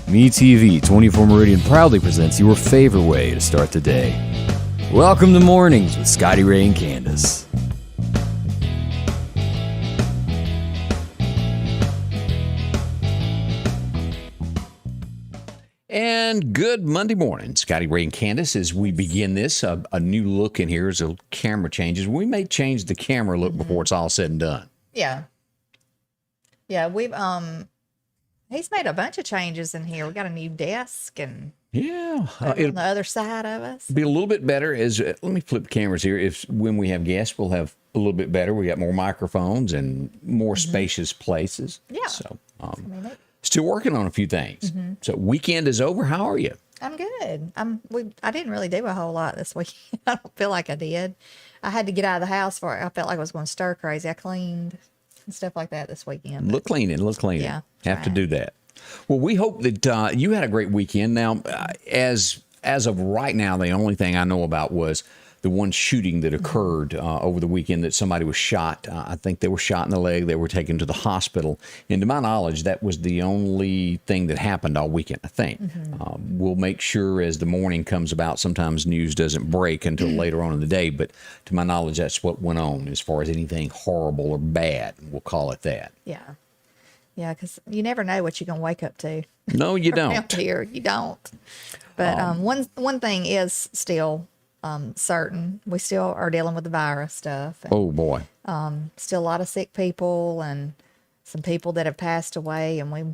MeTV 24 Meridian proudly presents your favorite way to start the day. Welcome to Mornings with Scotty Ray and Candace. And good Monday morning, Scotty Ray and Candace. As we begin this, a new look in here as the camera changes. We may change the camera look before it's all said and done. Yeah. Yeah, we've he's made a bunch of changes in here. We got a new desk and Yeah, on the other side of us. be a little bit better as let me flip the cameras here. If when we have guests, we'll have a little bit better. We got more microphones and more spacious places. Yeah. So still working on a few things. So weekend is over. How are you? I'm good. I didn't really do a whole lot this week. I don't feel like I did. I had to get out of the house for it. I felt like I was going stir crazy. I cleaned and stuff like that this weekend. Look cleaning. Yeah, Have to right. do that. Well, we hope that you had a great weekend. Now, as of right now, the only thing I know about was the one shooting that occurred over the weekend that somebody was shot. I think they were shot in the leg. They were taken to the hospital. And to my knowledge, that was the only thing that happened all weekend, I think. We'll make sure as the morning comes about, sometimes news doesn't break until later on in the day. But to my knowledge, that's what went on as far as anything horrible or bad. We'll call it that. Yeah. Yeah, because you never know what you're going to wake up to. No, you Around don't. here, you don't. But one thing is still certain. We still are dealing with the virus stuff. And, Oh, boy. still a lot of sick people and some people that have passed away, and we,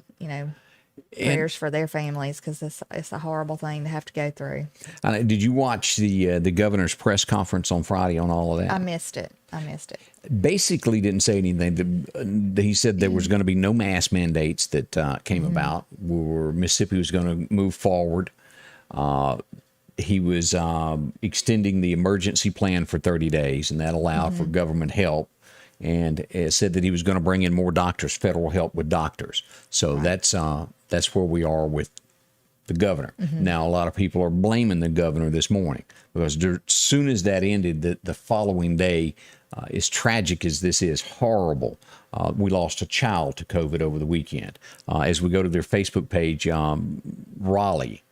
prayers for their families, because it's a horrible thing to have to go through. Did you watch the governor's press conference on Friday on all of that? I missed it. Basically didn't say anything. He said there was going to be no mask mandates that came about. Mississippi was going to move forward. He was extending the emergency plan for 30 days, and that allowed for government help. And it said that he was going to bring in more doctors, federal help with doctors. So that's where we are with the governor. Now, a lot of people are blaming the governor this morning because as soon as that ended, the following day, as tragic as this is, horrible, we lost a child to COVID over the weekend. As we go to their Facebook page, Raleigh,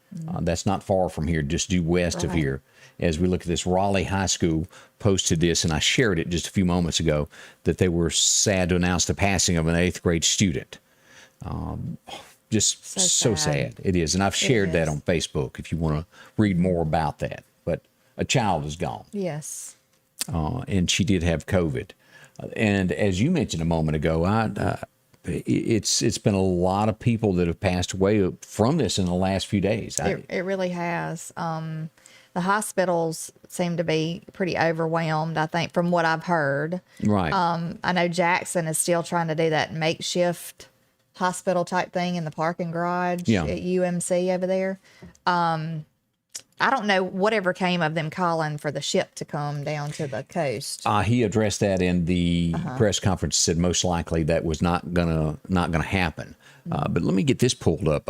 that's not far from here, just due west of here. As we look at this, Raleigh High School posted this, and I shared it just a few moments ago, that they were sad to announce the passing of an 8th grade student. Just so sad. It is. And I've shared that on Facebook if you want to read more about that. But a child is gone. Yes. And she did have COVID. And as you mentioned a moment ago, it's been a lot of people that have passed away from this in the last few days. It really has. The hospitals seem to be pretty overwhelmed, I think, from what I've heard. Right. I know Jackson is still trying to do that makeshift hospital type thing in the parking garage at UMC over there. I don't know whatever came of them calling for the ship to come down to the coast. He addressed that in the press conference. Said most likely that was not gonna happen. But let me get this pulled up.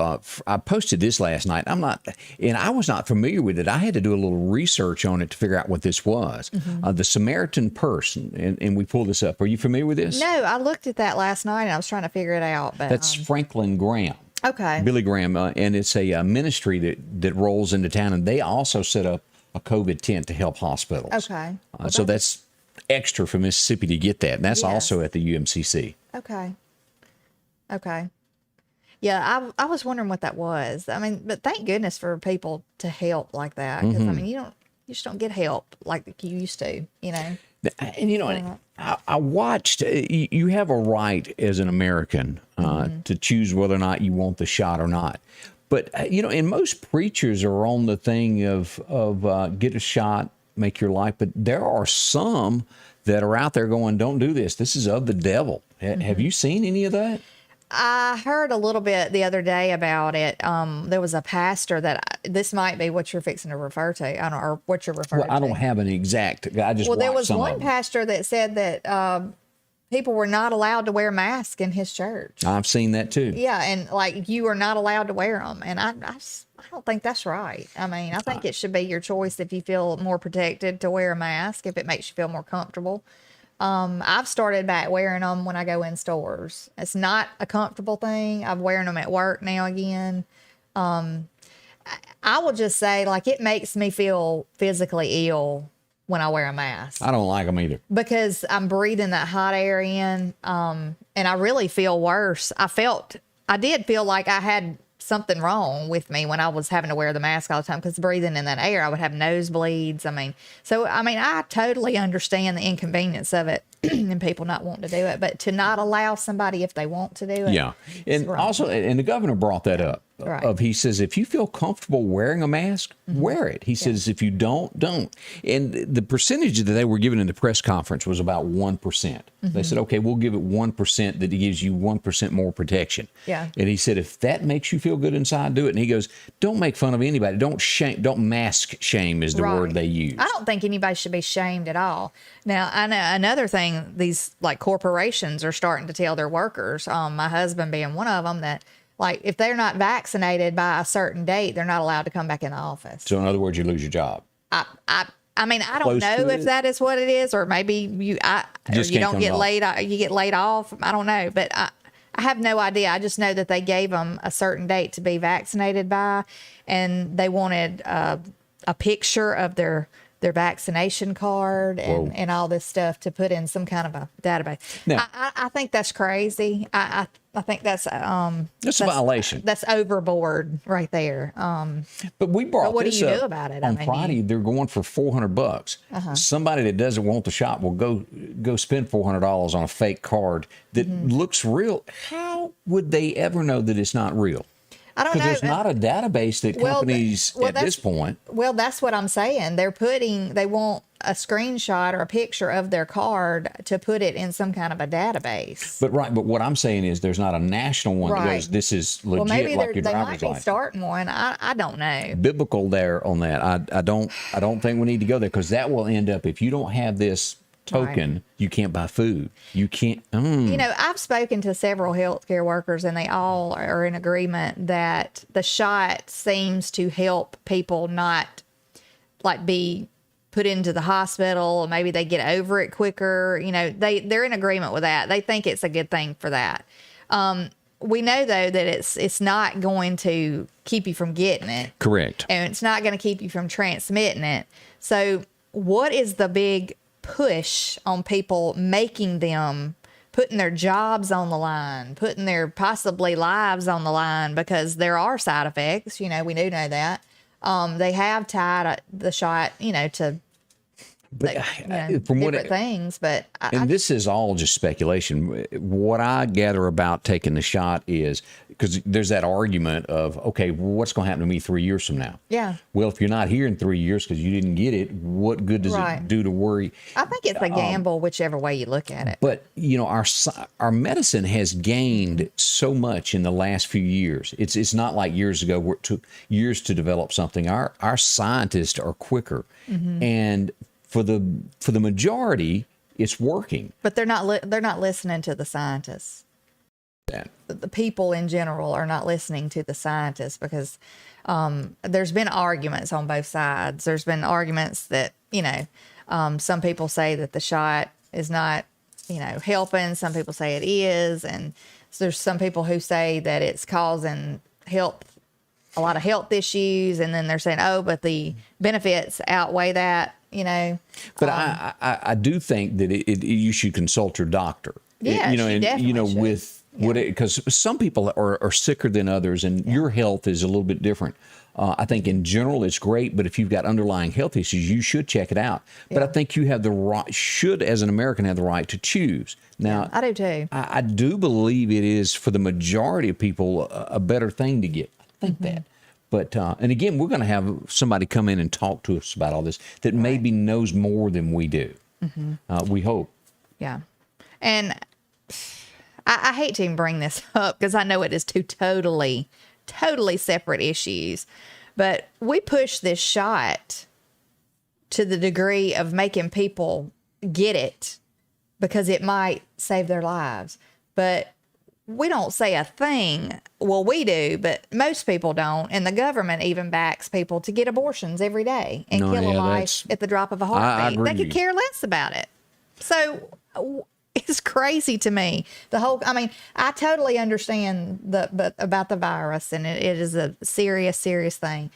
I posted this last night. I was not familiar with it. I had to do a little research on it to figure out what this was. The Samaritan Purse, and we pulled this up. Are you familiar with this? No, I looked at that last night and I was trying to figure it out. But That's Franklin Graham. okay. Billy Graham, and it's a ministry that rolls into town, and they also set up a COVID tent to help hospitals. Okay. So that's extra for Mississippi to get that, and that's also at the UMCC. Okay. Yeah, I was wondering what that was. I mean, but thank goodness for people to help like that, because I mean, you just don't get help like you used to, And I watched. You have a right as an American to choose whether or not you want the shot or not. But and most preachers are on the thing of get a shot, make your life. But there are some that are out there going, "Don't do this. This is of the devil." Have you seen any of that? I heard a little bit the other day about it. There was a pastor that this might be what you're fixing to refer to. I don't know, or what you're referring to. I don't have an exact. I just there watched was some one of them. pastor that said that people were not allowed to wear masks in his church. I've seen that too. Yeah, and like you are not allowed to wear them, and I don't think that's right. I mean, I think it should be your choice if you feel more protected to wear a mask, if it makes you feel more comfortable. I've started back wearing them when I go in stores. It's not a comfortable thing. I'm wearing them at work now again. I will just say, like, it makes me feel physically ill when I wear a mask. I don't like them either. Because I'm breathing that hot air in, and I really feel worse. I did feel like I had something wrong with me when I was having to wear the mask all the time, because breathing in that air, I would have nosebleeds. I totally understand the inconvenience of it and people not wanting to do it, but to not allow somebody if they want to do it. Yeah. And also, and the governor brought that up. Right. He says, if you feel comfortable wearing a mask, wear it. He says, if you don't. And the percentage that they were given in the press conference was about 1%. They said, okay, we'll give it 1% that gives you 1% more protection. Yeah. And he said, if that makes you feel good inside, do it. And he goes, don't make fun of anybody. Don't mask shame is the word they use. I don't think anybody should be shamed at all. Now, I know another thing, these like corporations are starting to tell their workers, my husband being one of them, that like if they're not vaccinated by a certain date, they're not allowed to come back in the office. So in other words, you lose your job. I don't know if that is what it is, or maybe you don't get laid. You get laid off. I don't know, but I have no idea. I just know that they gave them a certain date to be vaccinated by, and they wanted a picture of their vaccination card and all this stuff to put in some kind of a database. Now, I think that's crazy. I think that's a violation. That's overboard right there. But we brought what this do you up do about it? on Friday. They're going for $400. Somebody that doesn't want the shot will go spend $400 on a fake card that looks real. How would they ever know that it's not real? I don't know. Because there's not a database that companies at this point. Well, that's what I'm saying. They want a screenshot or a picture of their card to put it in some kind of a database. But what I'm saying is there's not a national one that goes, this is legit, maybe like your driver's license. They might be starting one. I don't know. Biblical there on that. I don't think we need to go there, because that will end up, if you don't have this token, you can't buy food. You can't. I've spoken to several healthcare workers, and they all are in agreement that the shot seems to help people not like be put into the hospital, or maybe they get over it quicker. They're in agreement with that. They think it's a good thing for that. We know though that it's not going to keep you from getting it. Correct. And it's not going to keep you from transmitting it. So what is the big push on people, making them putting their jobs on the line, putting their possibly lives on the line, because there are side effects? We do know that. They have tied the shot, to different things, but this is all just speculation. What I gather about taking the shot is, because there's that argument of, okay, well, what's going to happen to me 3 years from now? Yeah. Well, if you're not here in 3 years because you didn't get it, what good does it do to worry? I think it's a gamble, whichever way you look at it. But our medicine has gained so much in the last few years. It's not like years ago where it took years to develop something. Our scientists are quicker, and for the majority, it's working. But they're not listening to the scientists. The people in general are not listening to the scientists, because there's been arguments on both sides. There's been arguments that, some people say that the shot is not, helping. Some people say it is. And so there's some people who say that it's causing a lot of health issues. And then they're saying, oh, but the benefits outweigh that. But I do think that you should consult your doctor. Yeah, because some people are sicker than others, and your health is a little bit different. I think in general it's great, but if you've got underlying health issues, you should check it out. Yeah. But I think you have as an American, have the right to choose. Now, I do too. I do believe it is, for the majority of people, a better thing to get. I think that. But, and again, we're going to have somebody come in and talk to us about all this that maybe knows more than we do. We hope. Yeah. And I hate to even bring this up, because I know it is two totally separate issues. But we push this shot to the degree of making people get it because it might save their lives. But we don't say a thing. Well, we do, but most people don't. And the government even backs people to get abortions every day and kill a life at the drop of a heartbeat. They could care less about it. So is crazy to me. I mean, I totally understand about the virus, and it is a serious thing.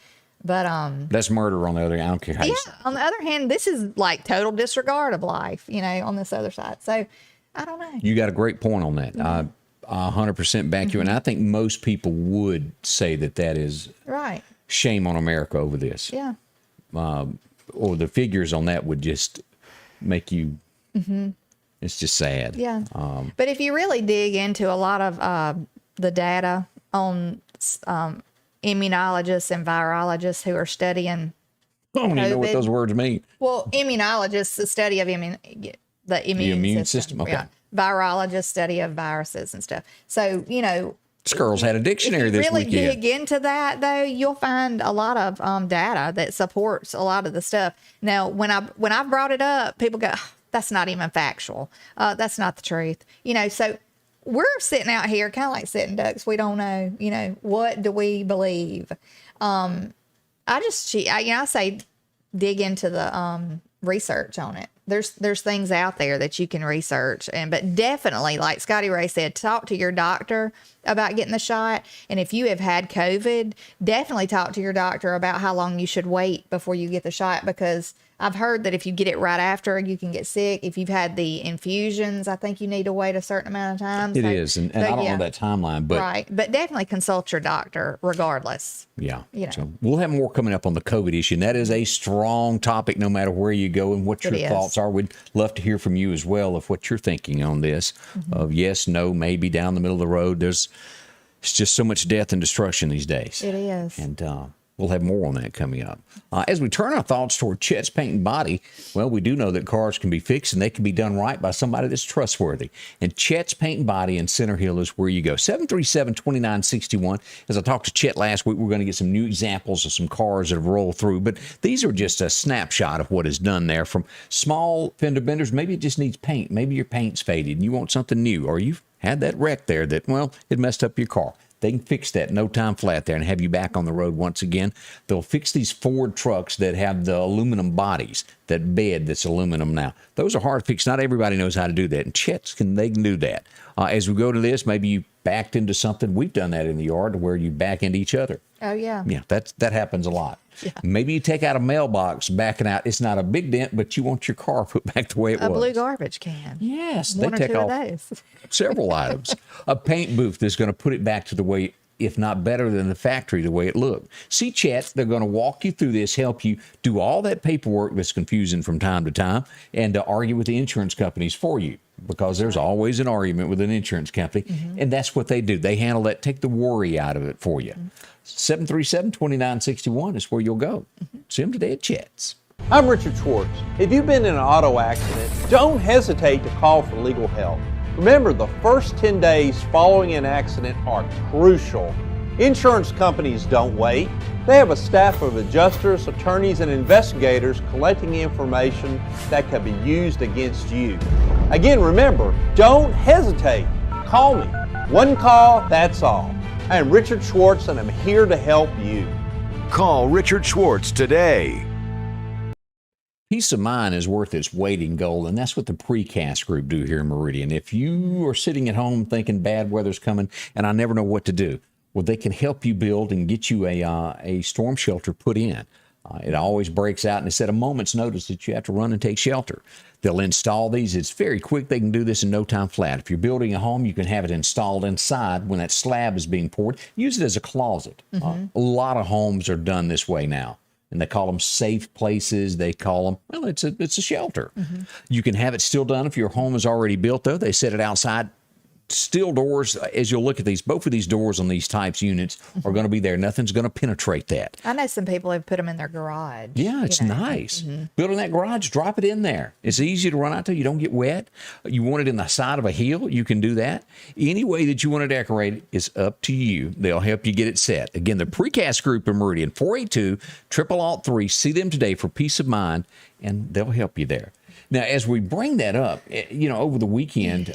But that's murder on the other hand. I don't care how you say it. On the other hand, this is like total disregard of life, on this other side. So I don't know. You got a great point on that. I 100% back you, and I think most people would say that is right. Shame on America over this. Yeah. Or the figures on that would just make you. It's just sad. Yeah. But if you really dig into a lot of the data on immunologists and virologists who are studying I don't even know what those words mean. Well, immunologists, the study of the immune system. Okay. Yeah. Virologists, study of viruses and stuff. So, this girl's had a dictionary this weekend. If you really dig into that, though, you'll find a lot of data that supports a lot of the stuff. Now, when I brought it up, people go, oh, that's not even factual. That's not the truth. So we're sitting out here kind of like sitting ducks. We don't know, what do we believe? I say dig into the research on it. There's things out there that you can research, but definitely, like Scotty Ray said, talk to your doctor about getting the shot. And if you have had COVID, definitely talk to your doctor about how long you should wait before you get the shot, because I've heard that if you get it right after, you can get sick. If you've had the infusions, I think you need to wait a certain amount of time. It is, and I don't know that timeline, but right. But definitely consult your doctor regardless. Yeah. So we'll have more coming up on the COVID issue, and that is a strong topic no matter where you go and what your thoughts are. We'd love to hear from you as well of what you're thinking on this, of yes, no, maybe, down the middle of the road. It's just so much death and destruction these days. It is. And we'll have more on that coming up. As we turn our thoughts toward Chet's Paint and Body, well, we do know that cars can be fixed and they can be done right by somebody that's trustworthy. And Chet's Paint and Body in Center Hill is where you go. 737-2961. As I talked to Chet last week, we're going to get some new examples of some cars that have rolled through. But these are just a snapshot of what is done there, from small fender benders. Maybe it just needs paint. Maybe your paint's faded and you want something new, or you've had that wreck there that, well, it messed up your car. They can fix that no time flat there and have you back on the road once again. They'll fix these Ford trucks that have the aluminum bodies, that bed that's aluminum now. Those are hard to fix. Not everybody knows how to do that, and they can do that. As we go to this, maybe you backed into something. We've done that in the yard where you back into each other. Oh, yeah. Yeah, that happens a lot. Yeah. Maybe you take out a mailbox backing out. It's not a big dent, but you want your car put back the way it was. A blue garbage can. Yes. One or two of those. Several items. A paint booth that's going to put it back to the way, if not better than the factory, the way it looked. See, Chet, they're going to walk you through this, help you do all that paperwork that's confusing from time to time, and argue with the insurance companies for you, because there's always an argument with an insurance company, and that's what they do. They handle that, take the worry out of it for you. 737-2961 is where you'll go. See them today at Chet's. I'm Richard Schwartz. If you've been in an auto accident, don't hesitate to call for legal help. Remember, the first 10 days following an accident are crucial. Insurance companies don't wait. They have a staff of adjusters, attorneys, and investigators collecting information that can be used against you. Again, remember, don't hesitate. Call me. One call, that's all. I am Richard Schwartz, and I'm here to help you. Call Richard Schwartz today. Peace of mind is worth its weight in gold, and that's what the Precast Group do here in Meridian. If you are sitting at home thinking bad weather's coming and I never know what to do, well, they can help you build and get you a storm shelter put in. It always breaks out, and it's at a moment's notice that you have to run and take shelter. They'll install these. It's very quick. They can do this in no time flat. If you're building a home, you can have it installed inside when that slab is being poured. Use it as a closet. A lot of homes are done this way now, and they call them safe places. They call them, well, it's a shelter. You can have it still done if your home is already built, though. They set it outside. Steel doors, as you'll look at these, both of these doors on these types units are going to be there. Nothing's going to penetrate that. I know some people have put them in their garage. Yeah, it's nice. Building that garage, drop it in there. It's easy to run out to. You don't get wet. You want it in the side of a hill, you can do that. Any way that you want to decorate it is up to you. They'll help you get it set. Again, the Precast Group in Meridian, 482-0003. See them today for peace of mind, and they'll help you there. Now, as we bring that up, over the weekend,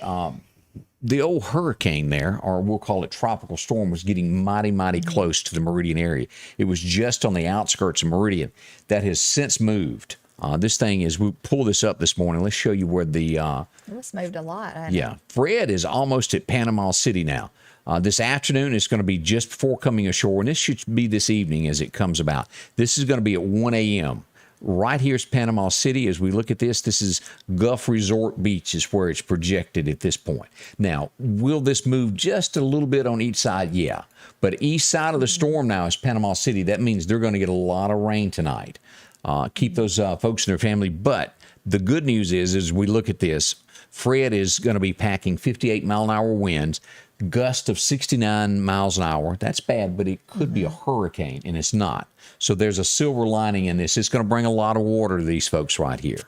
the old hurricane there, or we'll call it tropical storm, was getting mighty close to the Meridian area. It was just on the outskirts of Meridian. That has since moved This thing is, we pull this up this morning. Let's show you where the It's moved a lot. Hasn't yeah, it? Fred is almost at Panama City now. This afternoon is going to be just before coming ashore, and this should be this evening as it comes about. This is going to be at 1 a.m. Right here's Panama City. As we look at this, this is Gulf Resort Beach is where it's projected at this point. Now, will this move just a little bit on each side? Yeah. But east side of the storm now is Panama City. That means they're going to get a lot of rain tonight. Keep those folks and their family. But the good news is, as we look at this, Fred is going to be packing 58-mile-an-hour winds, gust of 69 miles an hour. That's bad, but it could be a hurricane, and it's not. So there's a silver lining in this. It's going to bring a lot of water to these folks right here.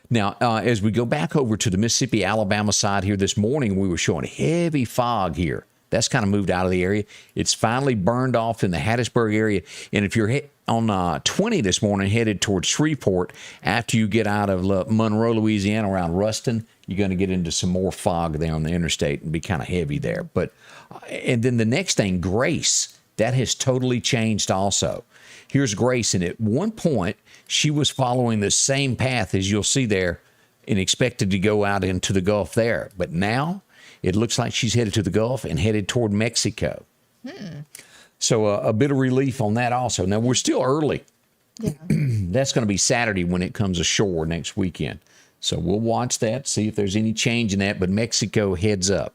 Now, as we go back over to the Mississippi, Alabama side here this morning, we were showing heavy fog here. That's kind of moved out of the area. It's finally burned off in the Hattiesburg area. And if you're on 20 this morning, headed towards Shreveport, after you get out of Monroe, Louisiana, around Ruston, you're going to get into some more fog there on the interstate and be kind of heavy there. But and then the next thing, Grace, that has totally changed also. Here's Grace, and at one point, she was following the same path as you'll see there and expected to go out into the Gulf there. But now it looks like she's headed to the Gulf and headed toward Mexico. So a bit of relief on that also. Now, we're still early. Yeah. That's going to be Saturday when it comes ashore next weekend. So we'll watch that, see if there's any change in that. But Mexico heads up.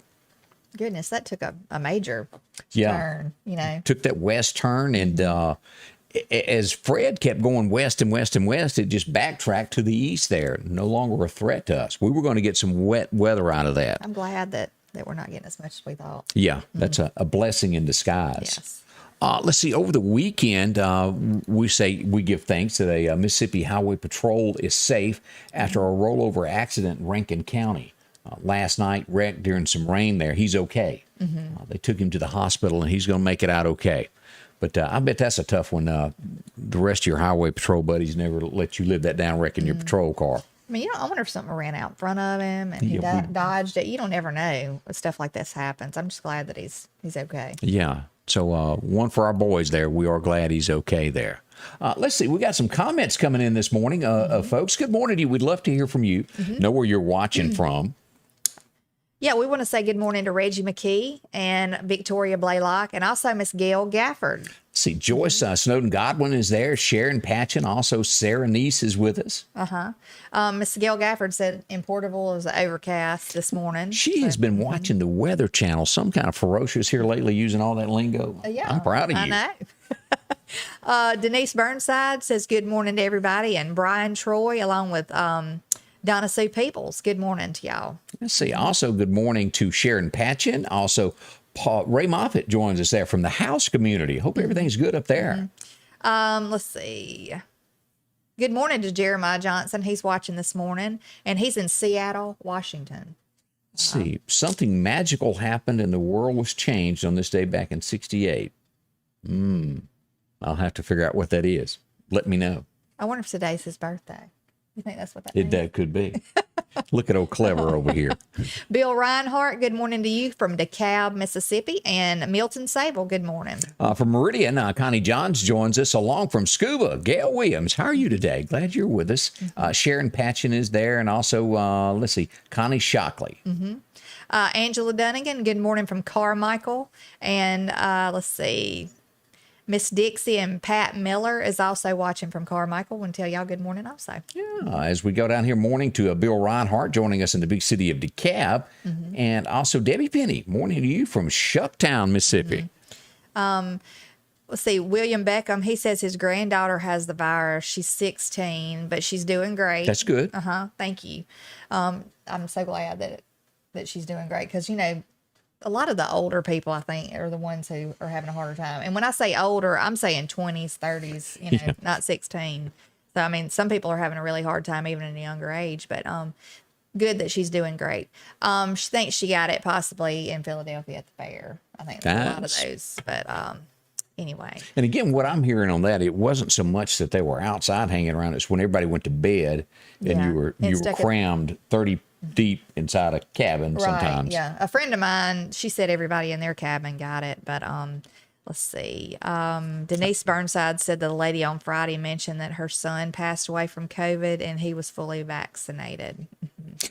Goodness, that took a major Yeah. turn, you know. Took that west turn, and as Fred kept going west and west and west, it just backtracked to the east there. No longer a threat to us. We were going to get some wet weather out of that. I'm glad that we're not getting as much as we thought. Yeah, that's a blessing in disguise. Yes. Let's see. Over the weekend, we give thanks that a Mississippi Highway Patrol is safe after a rollover accident in Rankin County. Last night, wrecked during some rain there. He's okay. They took him to the hospital, and he's going to make it out okay. But I bet that's a tough one. The rest of your highway patrol buddies never let you live that down wrecking your patrol car. I mean, I wonder if something ran out in front of him and he dodged it. You don't ever know when stuff like this happens. I'm just glad that he's okay. Yeah. So one for our boys there. We are glad he's okay there. Let's see. We got some comments coming in this morning, folks. Good morning to you. We'd love to hear from you. Know where you're watching from. Yeah, we want to say good morning to Reggie McKee and Victoria Blaylock and also Miss Gail Gafford. See, Joyce Snowden Godwin is there. Sharon Patchen, also Sarah Neese is with us. Miss Gail Gafford said in Porterville it was overcast this morning. She has been watching the Weather Channel, some kind of ferocious here lately, using all that lingo. Yeah, I'm proud of you. I know. Denise Burnside says good morning to everybody, and Brian Troy along with Donna Sue Peoples. Good morning to y'all. Let's see. Also, good morning to Sharon Patchen. Also, Ray Moffitt joins us there from the house community. Hope everything's good up there. Let's see. Good morning to Jeremiah Johnson. He's watching this morning, and he's in Seattle, Washington. Let's see. Something magical happened and the world was changed on this day back in 68. I'll have to figure out what that is. Let me know. I wonder if today's his birthday. You think that's what that means? That could be. Look at old Clever over here. Bill Reinhart, good morning to you from DeKalb, Mississippi. And Milton Sable, good morning. From Meridian, Connie Johns joins us along from Scuba. Gail Williams, how are you today? Glad you're with us. Sharon Patchen is there. And also, let's see, Connie Shockley. Angela Dunnigan, good morning from Carmichael. And let's see, Miss Dixie and Pat Miller is also watching from Carmichael. Want to tell y'all good morning also. Yeah, as we go down here, morning to Bill Reinhart joining us in the big city of DeKalb. And also Debbie Penny, morning to you from Shucktown, Mississippi. Let's see, William Beckham, he says his granddaughter has the virus. She's 16, but she's doing great. That's good. Thank you. I'm so glad that she's doing great because, you know, a lot of the older people, I think, are the ones who are having a harder time. And when I say older, I'm saying 20s, 30s, you know, not 16. So, I mean, some people are having a really hard time even in a younger age, but good that she's doing great. She thinks she got it possibly in Philadelphia at the fair. I think there's a lot of those, but anyway. And again, what I'm hearing on that, it wasn't so much that they were outside hanging around. It's when everybody went to bed and you were crammed 30 deep inside a cabin sometimes. Yeah. A friend of mine, she said everybody in their cabin got it, but Let's see. Denise Burnside said the lady on Friday mentioned that her son passed away from COVID and he was fully vaccinated.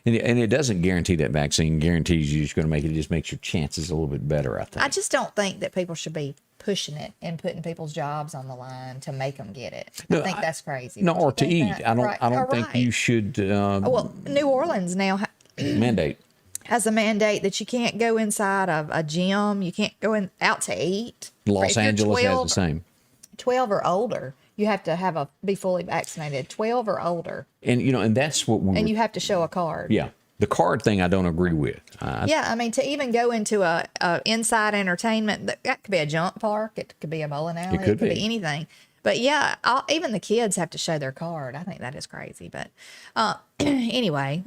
And it doesn't guarantee that vaccine guarantees you it's going to make it. It just makes your chances a little bit better, I think. I just don't think that people should be pushing it and putting people's jobs on the line to make them get it. I think that's crazy. No, or to eat. That? I don't think you should well, New Orleans now mandate. Has a mandate that you can't go inside of a gym. You can't go out to eat. Los Angeles has the same. 12 or older. You have to be fully vaccinated. 12 or older. And and that's what we. And you have to show a card. Yeah, the card thing I don't agree with. Yeah, I mean to even go into a inside entertainment, that could be a jump park. It could be a bowling alley. It could be anything. But yeah, even the kids have to show their card. I think that is crazy. But anyway,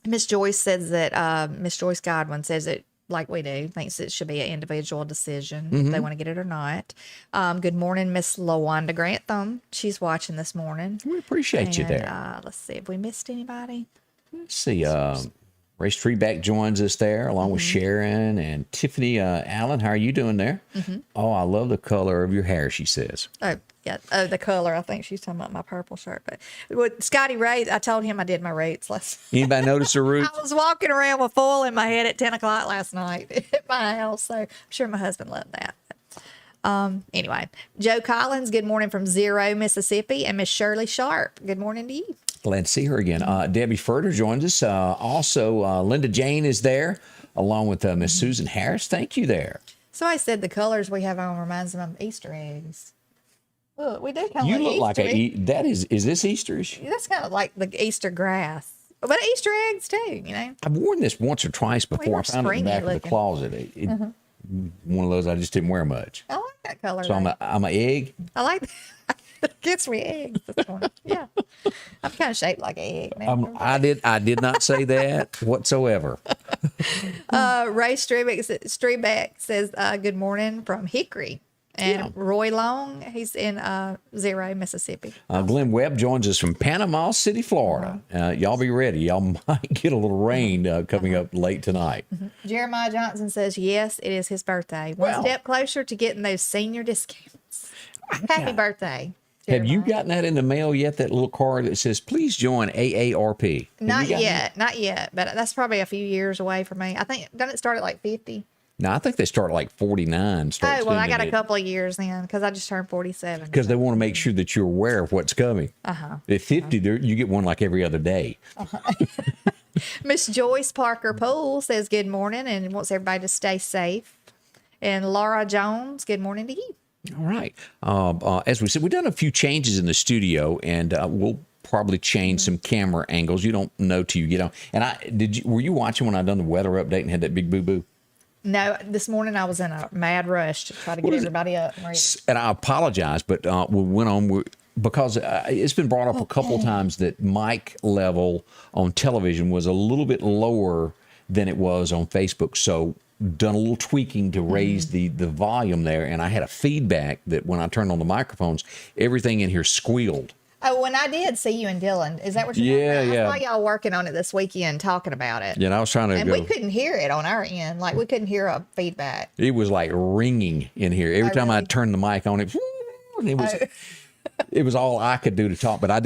Miss Joyce says that Miss Joyce Godwin says that, like we do, thinks it should be an individual decision if they want to get it or not. Good morning, Miss LaWanda Grantham. She's watching this morning. We appreciate you there. Let's see if we missed anybody. Let's see. Race Treeback joins us there, along with Sharon and Tiffany Allen. How are you doing there? Oh, I love the color of your hair, she says. Oh, yeah. Oh, the color. I think she's talking about my purple shirt. But with Scotty Ray, I told him I did my roots last night. Anybody notice the roots? I was walking around with foil in my head at 10 o'clock last night at my house. So I'm sure my husband loved that. Anyway, Joe Collins, good morning from Zero, Mississippi. And Miss Shirley Sharp, good morning to you. Glad to see her again. Debbie Furter joins us. Also, Linda Jane is there, along with Miss Susan Harris. Thank you there. Somebody said the colors we have on reminds them of Easter eggs. Look, we do kind of You look like that is this Easterish? That's kind of like the Easter grass. But Easter eggs too, I've worn this once or twice before. I found it in the back of the closet. One of those I just didn't wear much. I like that color. So I'm an egg. I like that. It gets me eggs this morning. Yeah. I'm kind of shaped like an egg now. I did not say that whatsoever. Ray Strebeck says, good morning from Hickory. And Roy Long, he's in Zero, Mississippi. Glenn Webb joins us from Panama City, Florida. Y'all be ready. Y'all might get a little rain coming up late tonight. Jeremiah Johnson says, yes, it is his birthday. One step closer to getting those senior discounts. Happy birthday. Have you gotten that in the mail yet, that little card that says, please join AARP? Not yet, but that's probably a few years away for me. I think, doesn't it start at like 50? No, I think they start at like 49. Oh, well, I got a couple of years then because I just turned 47. Because they want to make sure that you're aware of what's coming. At 50, you get one like every other day. Miss Joyce Parker Poole says good morning and wants everybody to stay safe. And Laura Jones, good morning to you. All right. As we said, we've done a few changes in the studio, and we'll probably change some camera angles. You don't know till you get on. And were you watching when I done the weather update and had that big boo-boo? No, this morning I was in a mad rush to try to get everybody up. And I apologize, but we went on because it's been brought up a couple times that mic level on television was a little bit lower than it was on Facebook. So done a little tweaking to raise the volume there, and I had a feedback that when I turned on the microphones, everything in here squealed. Oh, when I did see you and Dylan, is that what you're talking about? I saw y'all working on it this weekend, talking about it. Yeah, and I was trying to and we couldn't hear it on our end. Like, we couldn't hear a feedback. It was like ringing in here. Every time I turned the mic on, it was all I could do to talk, but I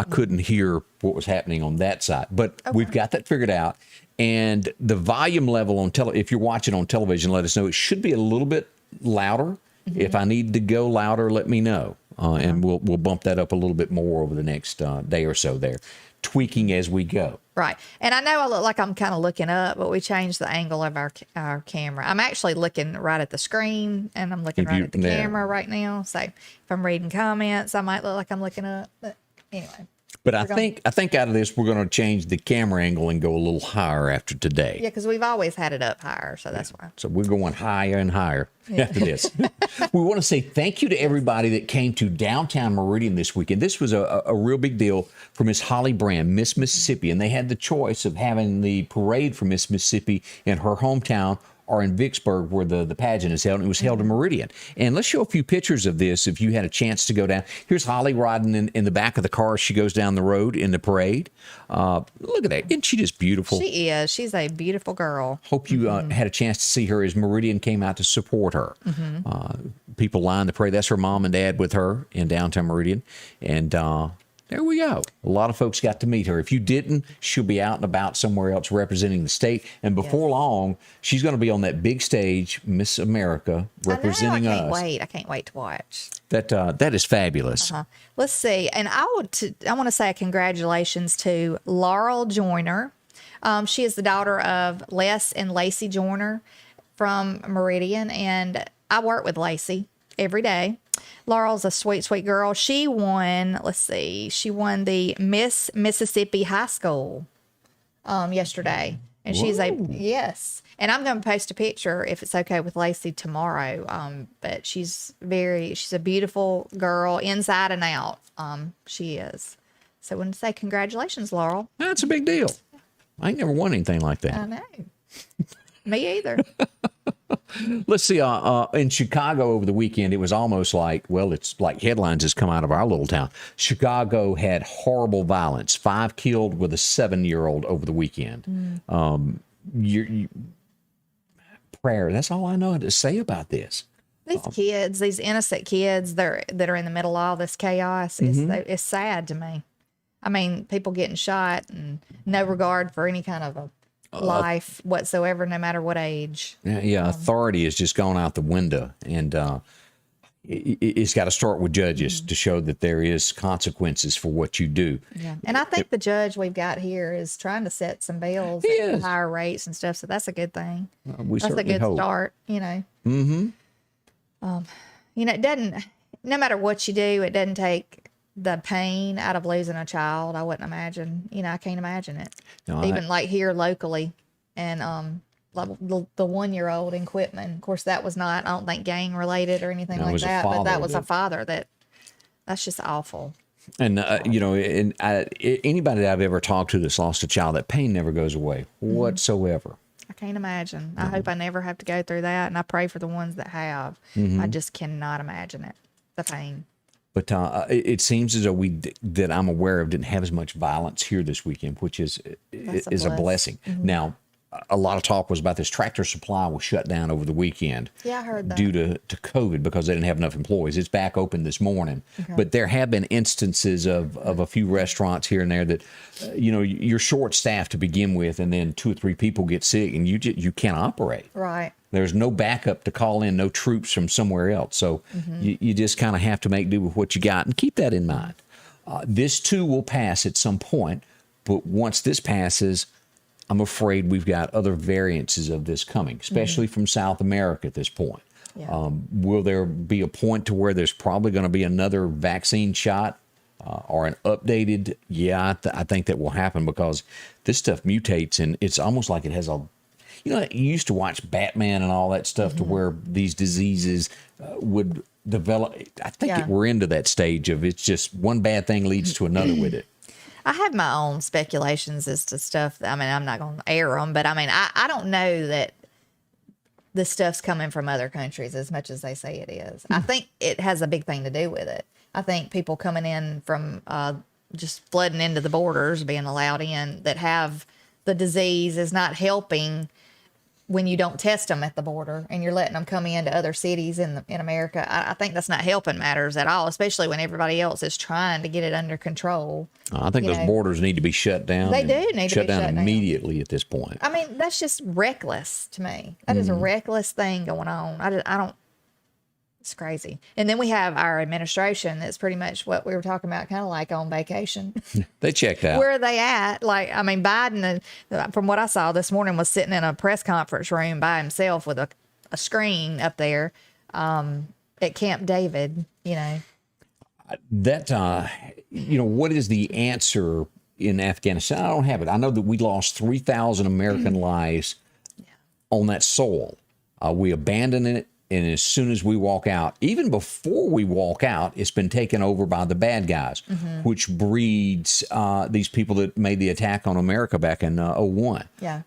couldn't hear what was happening on that side. But we've got that figured out. And the volume level on if you're watching on television, let us know. It should be a little bit louder. If I need to go louder, let me know. And we'll bump that up a little bit more over the next day or so there, tweaking as we go. Right. And I know I look like I'm kind of looking up, but we changed the angle of our camera. I'm actually looking right at the screen, and I'm looking right at the camera right now. So if I'm reading comments, I might look like I'm looking up. But anyway. But I think out of this, we're going to change the camera angle and go a little higher after today. Yeah, because we've always had it up higher, so that's why. So we're going higher and higher after this. We want to say thank you to everybody that came to downtown Meridian this weekend. This was a real big deal for Miss Holly Brand, Miss Mississippi, and they had the choice of having the parade for Miss Mississippi in her hometown are in Vicksburg where the pageant is held. And it was held in Meridian. And let's show a few pictures of this if you had a chance to go down. Here's Holly riding in the back of the car as she goes down the road in the parade. Look at that. Isn't she just beautiful? She is. She's a beautiful girl. Hope you had a chance to see her as Meridian came out to support her. People lined the parade. That's her mom and dad with her in downtown Meridian. And there we go. A lot of folks got to meet her. If you didn't, she'll be out and about somewhere else representing the state. And before long, she's going to be on that big stage, Miss America, representing us. I can't wait to watch. That is fabulous. Let's see. And I want to say congratulations to Laurel Joyner. She is the daughter of Les and Lacey Joyner from Meridian. And I work with Lacey every day. Laurel's a sweet, sweet girl. She won, the Miss Mississippi High School yesterday. And she's yes. And I'm going to post a picture, if it's okay with Lacey, tomorrow. But she's a beautiful girl inside and out. She is. So I want to say congratulations, Laurel. That's a big deal. I ain't never won anything like that. I know. Me either. Let's see. In Chicago over the weekend, it was almost like, it's like headlines has come out of our little town. Chicago had horrible violence. 5 killed with a 7-year-old over the weekend. Prayer. That's all I know to say about this. These kids, these innocent kids that are in the middle of all this chaos, it's sad to me. I mean, people getting shot and no regard for any kind of a life whatsoever, no matter what age. Authority has just gone out the window, and it's got to start with judges to show that there is consequences for what you do. And I think the judge we've got here is trying to set some bills at higher rates and stuff, so that's a good thing. That's a good start, it doesn't, no matter what you do, it doesn't take the pain out of losing a child. I wouldn't imagine, I can't imagine it. Even like here locally, and like the 1-year-old in Quitman. Of course, that was not, I don't think, gang related or anything like that, but that was a father that's just awful. And anybody that I've ever talked to that's lost a child, that pain never goes away whatsoever. I can't imagine. I hope I never have to go through that, and I pray for the ones that have. I just cannot imagine it, the pain. But it seems as though that I'm aware of didn't have as much violence here this weekend, which is a blessing. Now, a lot of talk was about this Tractor Supply was shut down over the weekend. Yeah, I heard that. Due to COVID, because they didn't have enough employees. It's back open this morning. Okay. But there have been instances of a few restaurants here and there that, you're short-staffed to begin with, and then 2 or 3 people get sick, and you can't operate. Right. There's no backup to call in, no troops from somewhere else. So you just kind of have to make do with what you got, and keep that in mind. This too will pass at some point, but once this passes, I'm afraid we've got other variances of this coming, especially from South America at this point. Yeah. Will there be a point to where there's probably going to be another vaccine shot or an updated? Yeah, I think that will happen, because this stuff mutates, and it's almost like it has a, you used to watch Batman and all that stuff to where these diseases would develop. I think we're into that stage of it's just one bad thing leads to another with it. I have my own speculations as to stuff. I'm not going to air them, but I don't know that this stuff's coming from other countries as much as they say it is. I think it has a big thing to do with it. I think people coming in from just flooding into the borders, being allowed in, that have the disease is not helping when you don't test them at the border and you're letting them come into other cities in America. I think that's not helping matters at all, especially when everybody else is trying to get it under control. I think those borders need to be shut down. They do need to be shut down immediately at this point. That's just reckless to me. That is a reckless thing going on. I don't. It's crazy. And then we have our administration that's pretty much what we were talking about, kind of like on vacation. They checked out. Where are they at? Biden, from what I saw this morning, was sitting in a press conference room by himself with a screen up there at Camp David, That, what is the answer in Afghanistan? I don't have it. I know that we lost 3,000 American lives on that soil. We abandoned it. And as soon as we walk out, even before we walk out, it's been taken over by the bad guys, which breeds these people that made the attack on America back in 2001. Yeah.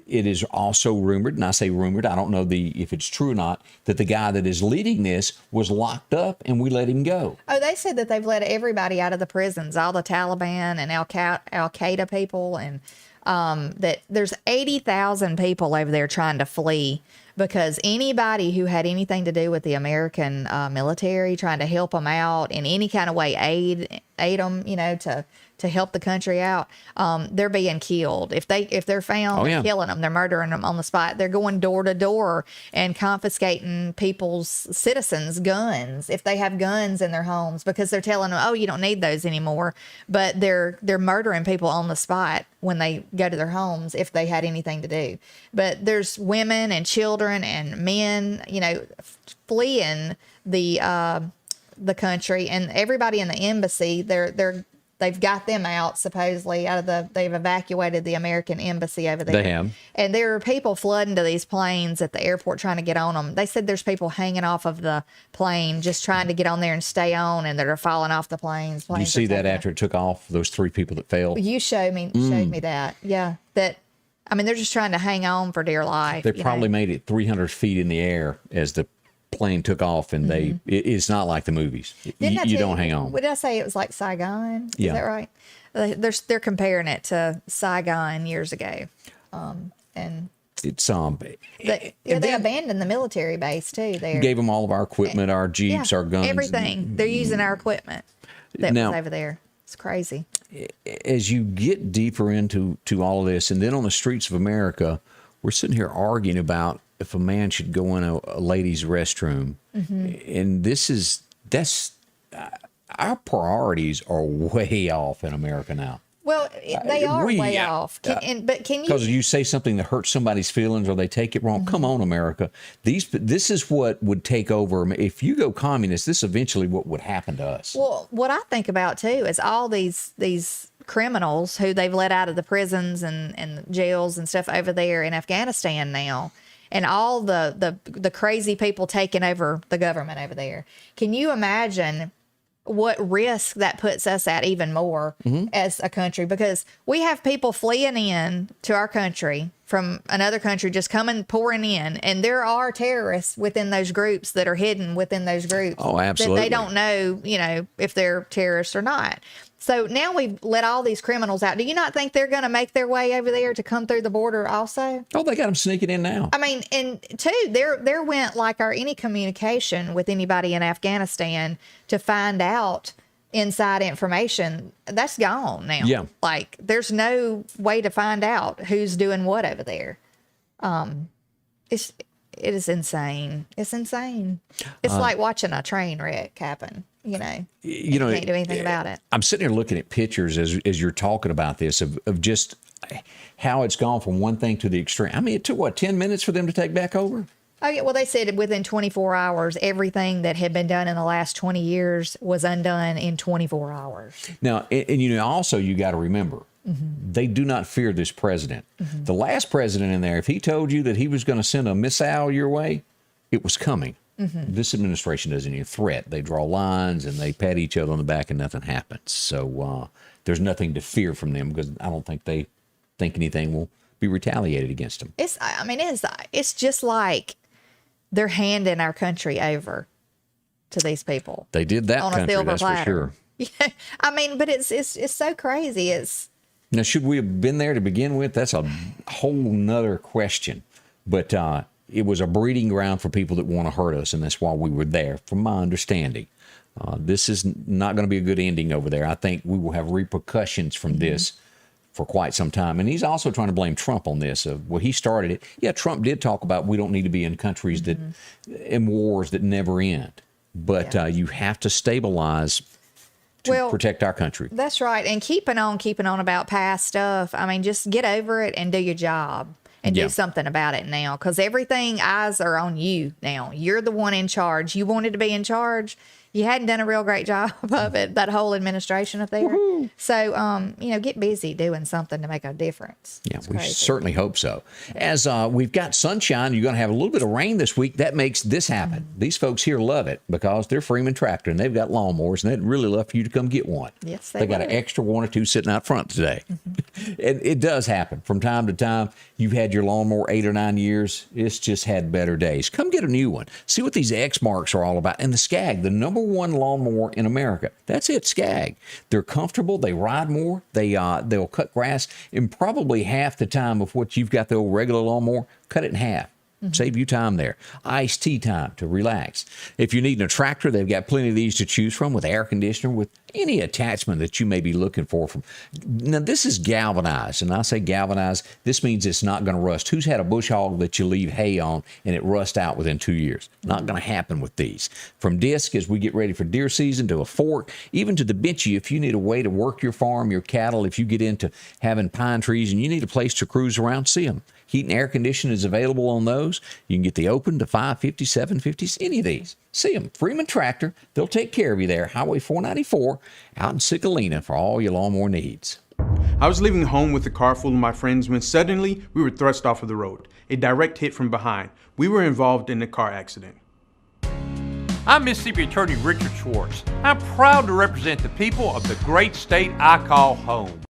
it is also rumored, and I say rumored, I don't know if it's true or not, that the guy that is leading this was locked up and we let him go. Oh, they said that they've let everybody out of the prisons, all the Taliban and Al-Qaeda people, and that there's 80,000 people over there trying to flee because anybody who had anything to do with the American military, trying to help them out in any kind of way, aid them, to help the country out, they're being killed. If they're found, they're killing them. They're murdering them on the spot. They're going door to door and confiscating people's citizens' guns if they have guns in their homes, because they're telling them, oh, you don't need those anymore. But they're murdering people on the spot when they go to their homes if they had anything to do. But there's women and children and men, fleeing the country, and everybody in the embassy, they've got them out supposedly they've evacuated the American embassy over there. They have. And there are people flooding to these planes at the airport trying to get on them. They said there's people hanging off of the plane just trying to get on there and stay on, and that are falling off the planes. You see that after it took off, those 3 people that fell? You showed me that. Yeah. They're just trying to hang on for dear life. They probably made it 300 feet in the air as the plane took off, and it's not like the movies. You don't hang on. What did I say? It was like Saigon. Yeah. Is that right? They're comparing it to Saigon years ago, and it's they abandoned the military base too. There gave them all of our equipment, our Jeeps, our guns, everything. They're using our equipment that was over there. It's crazy. As you get deeper into all of this, and then on the streets of America, we're sitting here arguing about if a man should go in a ladies' restroom. And our priorities are way off in America now. Well, they are way off. But can you? Because you say something that hurts somebody's feelings or they take it wrong. Come on, America. This is what would take over. If you go communist, this is eventually what would happen to us. Well, what I think about too is all these criminals who they've let out of the prisons and jails and stuff over there in Afghanistan now, and all the crazy people taking over the government over there. Can you imagine what risk that puts us at even more as a country? Because we have people fleeing in to our country from another country, just pouring in. And there are terrorists within those groups that are hidden within those groups. Oh, absolutely. That they don't know, if they're terrorists or not. So now we've let all these criminals out. Do you not think they're going to make their way over there to come through the border also? Oh, they got them sneaking in now. I mean, and too, there went like any communication with anybody in Afghanistan to find out inside information. That's gone now. Yeah. Like there's no way to find out who's doing what over there. It is insane. It's insane. It's like watching a train wreck happen. You can't do anything about it. I'm sitting here looking at pictures as you're talking about this of just how it's gone from one thing to the extreme. I mean, it took 10 minutes for them to take back over? Oh, yeah. Well, they said within 24 hours, everything that had been done in the last 20 years was undone in 24 hours. Now, and also you got to remember, they do not fear this president. The last president in there, if he told you that he was going to send a missile your way, it was coming. This administration doesn't even threat. They draw lines and they pat each other on the back and nothing happens. So there's nothing to fear from them because I don't think they think anything will be retaliated against them. It's just like they're handing our country over to these people. They did that country, that's for sure. Yeah, but it's so crazy. Now, should we have been there to begin with? That's a whole nother question. But it was a breeding ground for people that want to hurt us, and that's why we were there, from my understanding. This is not going to be a good ending over there. I think we will have repercussions from this for quite some time. And he's also trying to blame Trump on this. He started it. Yeah, Trump did talk about we don't need to be in countries that in wars that never end. But you have to stabilize to protect our country. That's right. And keeping on about past stuff. Just get over it and do your job. And do something about it now, because eyes are on you now. You're the one in charge. You wanted to be in charge. You hadn't done a real great job of it, that whole administration up there. Woo-hoo. So, get busy doing something to make a difference. Yeah, we certainly hope so. As we've got sunshine, you're going to have a little bit of rain this week. That makes this happen. These folks here love it because they're Freeman Tractor and they've got lawnmowers, and they'd really love for you to come get one. Yes, they got an extra one or two sitting out front today. And it does happen from time to time. You've had your lawnmower 8 or 9 years. It's just had better days. Come get a new one. See what these X marks are all about. And the Skag, the #1 lawnmower in America. That's it, Skag. They're comfortable. They ride more. They'll cut grass in probably half the time of what you've got the old regular lawnmower. Cut it in half. Save you time there. Iced tea time to relax. If you're needing a tractor, they've got plenty of these to choose from with air conditioner, with any attachment that you may be looking for. Now, this is galvanized, and I say galvanized. This means it's not going to rust. Who's had a bush hog that you leave hay on and it rusts out within 2 years? Not going to happen with these. From disc as we get ready for deer season to a fork, even to the benchy, if you need a way to work your farm, your cattle, if you get into having pine trees and you need a place to cruise around, see them. Heat and air conditioning is available on those. You can get the open to 550, 750s, any of these. See them. Freeman Tractor. They'll take care of you there. Highway 494 out in Sicalina for all your lawnmower needs. I was leaving home with a car full of my friends when suddenly we were thrust off of the road. A direct hit from behind. We were involved in a car accident. I'm Mississippi Attorney Richard Schwartz. I'm proud to represent the people of the great state I call home.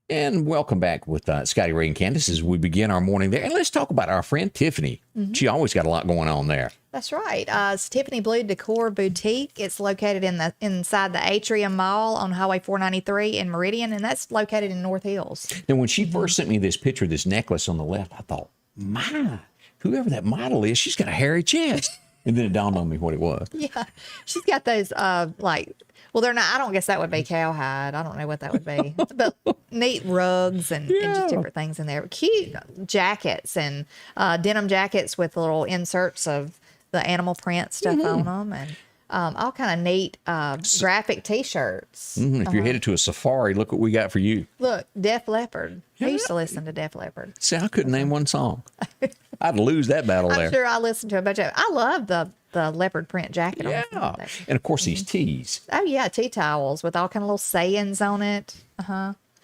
And welcome back with Scotty Ray and Candace as we begin our morning there. And let's talk about our friend Tiffany. She always got a lot going on there. That's right. It's Tiffany Bleau Décor Boutique. It's located inside the Atrium Mall on Highway 493 in Meridian, and that's located in North Hills. Now, when she first sent me this picture of this necklace on the left, I thought, my, whoever that model is, she's got a hairy chest. And then it dawned on me what it was. Yeah. She's got those, well, they're not, I don't guess that would be cowhide. I don't know what that would be. But neat rugs and just different things in there. Cute jackets and denim jackets with little inserts of the animal print stuff on them. And all kind of neat graphic T-shirts. If you're headed to a safari, look what we got for you. Look, Def Leppard. I used to listen to Def Leppard. See, I couldn't name one song. I'd lose that battle there. I'm sure I listened to a bunch of. I love the leopard print jacket. Yeah, and of course these tees. Oh yeah, tea towels with all kind of little sayings on it.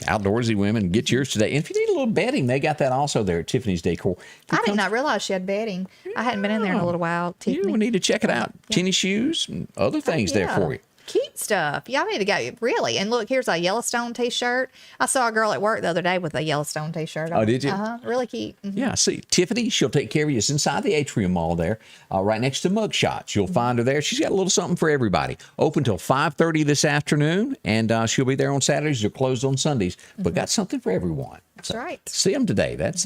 Outdoorsy women, get yours today. And if you need a little bedding, they got that also there at Tiffany's Decor. I did not realize she had bedding. I hadn't been in there in a little while. Tiffany. You need to check it out. Tennis shoes and other things there for you. Cute stuff. Y'all need to go. Really. And look, here's a Yellowstone t-shirt. I saw a girl at work the other day with a Yellowstone t-shirt on. Oh, did you? Really cute. Yeah, see, Tiffany, she'll take care of you. It's inside the Atrium Mall there, right next to Mug Shots. You'll find her there. She's got a little something for everybody. Open till 5:30 this afternoon, and she'll be there on Saturdays. They're closed on Sundays, but got something for everyone. That's right. See them today. That's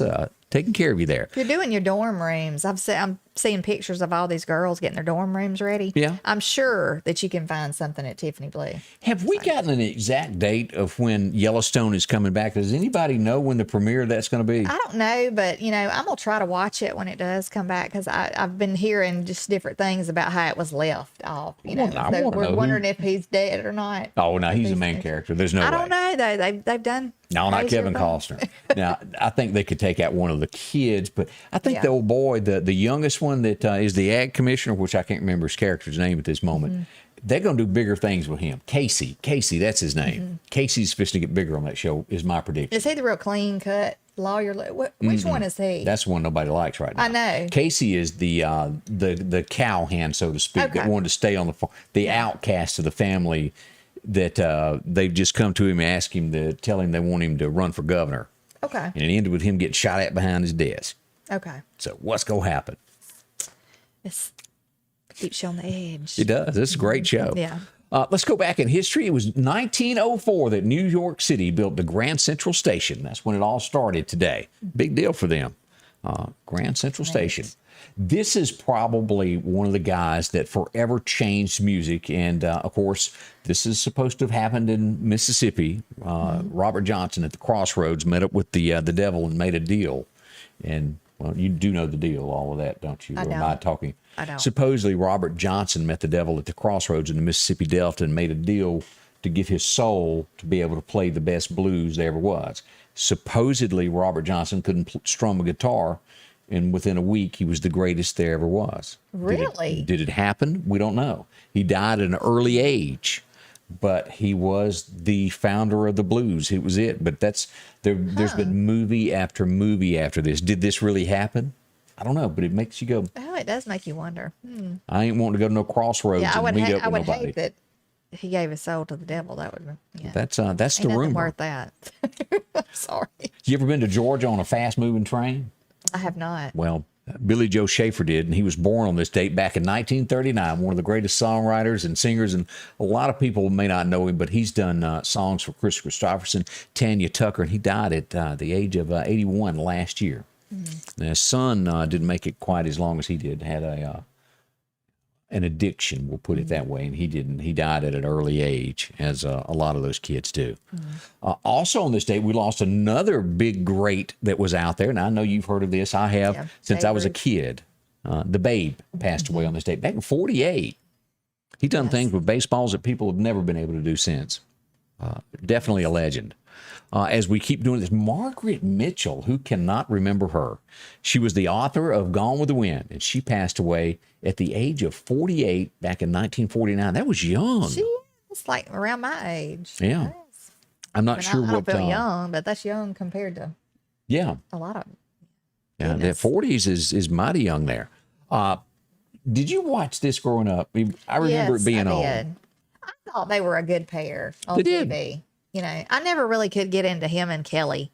taking care of you there. If you're doing your dorm rooms, I'm seeing pictures of all these girls getting their dorm rooms ready. Yeah. I'm sure that you can find something at Tiffany Bleau. Have we gotten an exact date of when Yellowstone is coming back? Does anybody know when the premiere of that's going to be? I don't know, but, I'm going to try to watch it when it does come back because I've been hearing just different things about how it was left off. So we're wondering if he's dead or not. Oh, no, he's a main character. There's no way. I don't know, though. They've done... No, not Kevin Costner. Now, I think they could take out one of the kids, but I think the old boy, the youngest one that is the ag commissioner, which I can't remember his character's name at this moment, they're going to do bigger things with him. Casey, that's his name. Casey's supposed to get bigger on that show, is my prediction. Is he the real clean cut lawyer? Which one is he? That's the one nobody likes right now. I know. Casey is the cowhand, so to speak, that wanted to stay on the farm, the outcast of the family. That they've just come to him and asked him to tell him they want him to run for governor. Okay. And it ended with him getting shot at behind his desk. Okay. So what's going to happen? It keeps you on the edge. It does. It's a great show. Yeah. Let's go back in history. It was 1904 that New York City built the Grand Central Station. That's when it all started today. Big deal for them. Grand Central Station. This is probably one of the guys that forever changed music. And, of course, this is supposed to have happened in Mississippi. Robert Johnson at the Crossroads met up with the devil and made a deal. And, well, you do know the deal, all of that, don't you? I don't. Or am I talking? I don't. Supposedly, Robert Johnson met the devil at the Crossroads in the Mississippi Delta and made a deal to give his soul to be able to play the best blues there ever was. Supposedly, Robert Johnson couldn't strum a guitar. And within a week, he was the greatest there ever was. Really? Did it happen? We don't know. He died at an early age, but he was the founder of the blues. It was it. But there's been movie after movie after this. Did this really happen? I don't know, but it makes you go. Oh, it does make you wonder. I ain't wanting to go to no Crossroads and meet up with nobody. I would hate that he gave his soul to the devil, that would be, yeah. That's Ain't the nothing rumor. worth that. I'm sorry. You ever been to Georgia on a fast moving train? I have not. Well, Billy Joe Schaefer did, and he was born on this date back in 1939. One of the greatest songwriters and singers, and a lot of people may not know him, but he's done songs for Chris Christopherson, Tanya Tucker, and he died at the age of 81 last year. Now, his son didn't make it quite as long as he did. Had an addiction, we'll put it that way, and he didn't. He died at an early age, as a lot of those kids do. Also on this date, we lost another big great that was out there, and I know you've heard of this. I have since I was a kid. The Babe passed away on this date back in '48. He done things with baseballs that people have never been able to do since. Definitely a legend. As we keep doing this, Margaret Mitchel, who cannot remember her? She was the author of Gone with the Wind, and she passed away at the age of 48 back in 1949. That was young. She is like around my age. Yeah. I'm not sure I what. don't feel young, but that's young compared to a lot of. Yeah, the 40s is mighty young there. Did you watch this growing up? I remember it being on. I thought they were a good pair on They TV. did. You know, I never really could get into him and Kelly.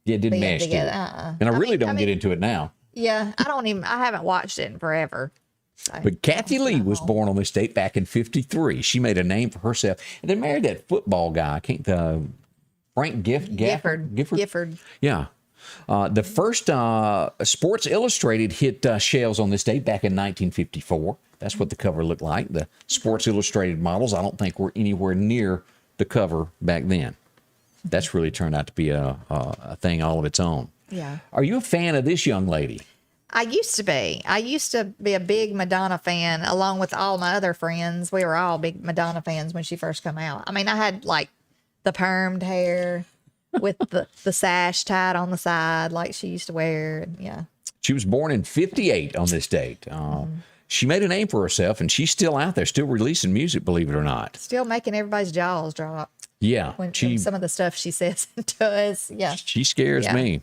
Yeah, it didn't being mash to together. it. And I really don't get into it now. Yeah, I haven't watched it in forever. So, But Kathie Lee was born on this date back in '53. She made a name for herself, and then married that football guy. I can't Frank Gifford. Yeah. The first Sports Illustrated hit shelves on this date back in 1954. That's what the cover looked like. The Sports Illustrated models, I don't think were anywhere near the cover back then. That's really turned out to be a thing all of its own. Yeah. Are you a fan of this young lady? I used to be. I used to be a big Madonna fan, along with all my other friends. We were all big Madonna fans when she first came out. I mean, I had like the permed hair with the sash tied on the side like she used to wear. Yeah. She was born in '58 on this date. She made a name for herself, and she's still out there, still releasing music, believe it or not. Still making everybody's jaws drop. Yeah. When some of the stuff she says and does. Yeah. She scares me.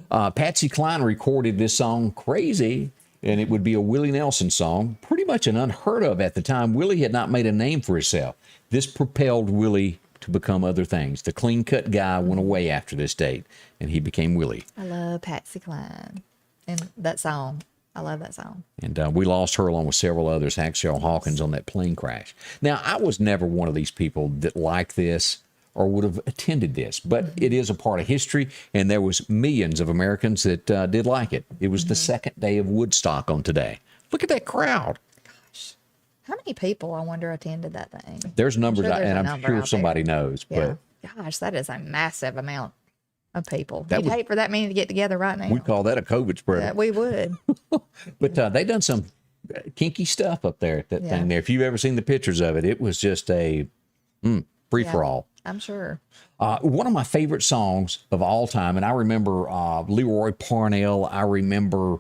Patsy Cline recorded this song, Crazy, and it would be a Willie Nelson song, pretty much an unheard of at the time. Willie had not made a name for himself. This propelled Willie to become other things. The clean-cut guy went away after this date, and he became Willie. I love Patsy Cline and that song. I love that song. And we lost her along with several others, Hacksaw Hawkins, on that plane crash. Now, I was never one of these people that liked this or would have attended this, but it is a part of history, and there was millions of Americans that did like it. It was the second day of Woodstock on today. Look at that crowd. Gosh. How many people, I wonder, attended that thing? There's numbers, I'm I'm sure somebody knows. Yeah. But Gosh, that is a massive amount of people. That You'd hate for that many to get together right now. we call that a COVID spread. We would. But they done some kinky stuff up there at that thing there. If you've ever seen the pictures of it, it was just a free-for-all. I'm sure. One of my favorite songs of all time, and I remember Leroy Parnell. I remember,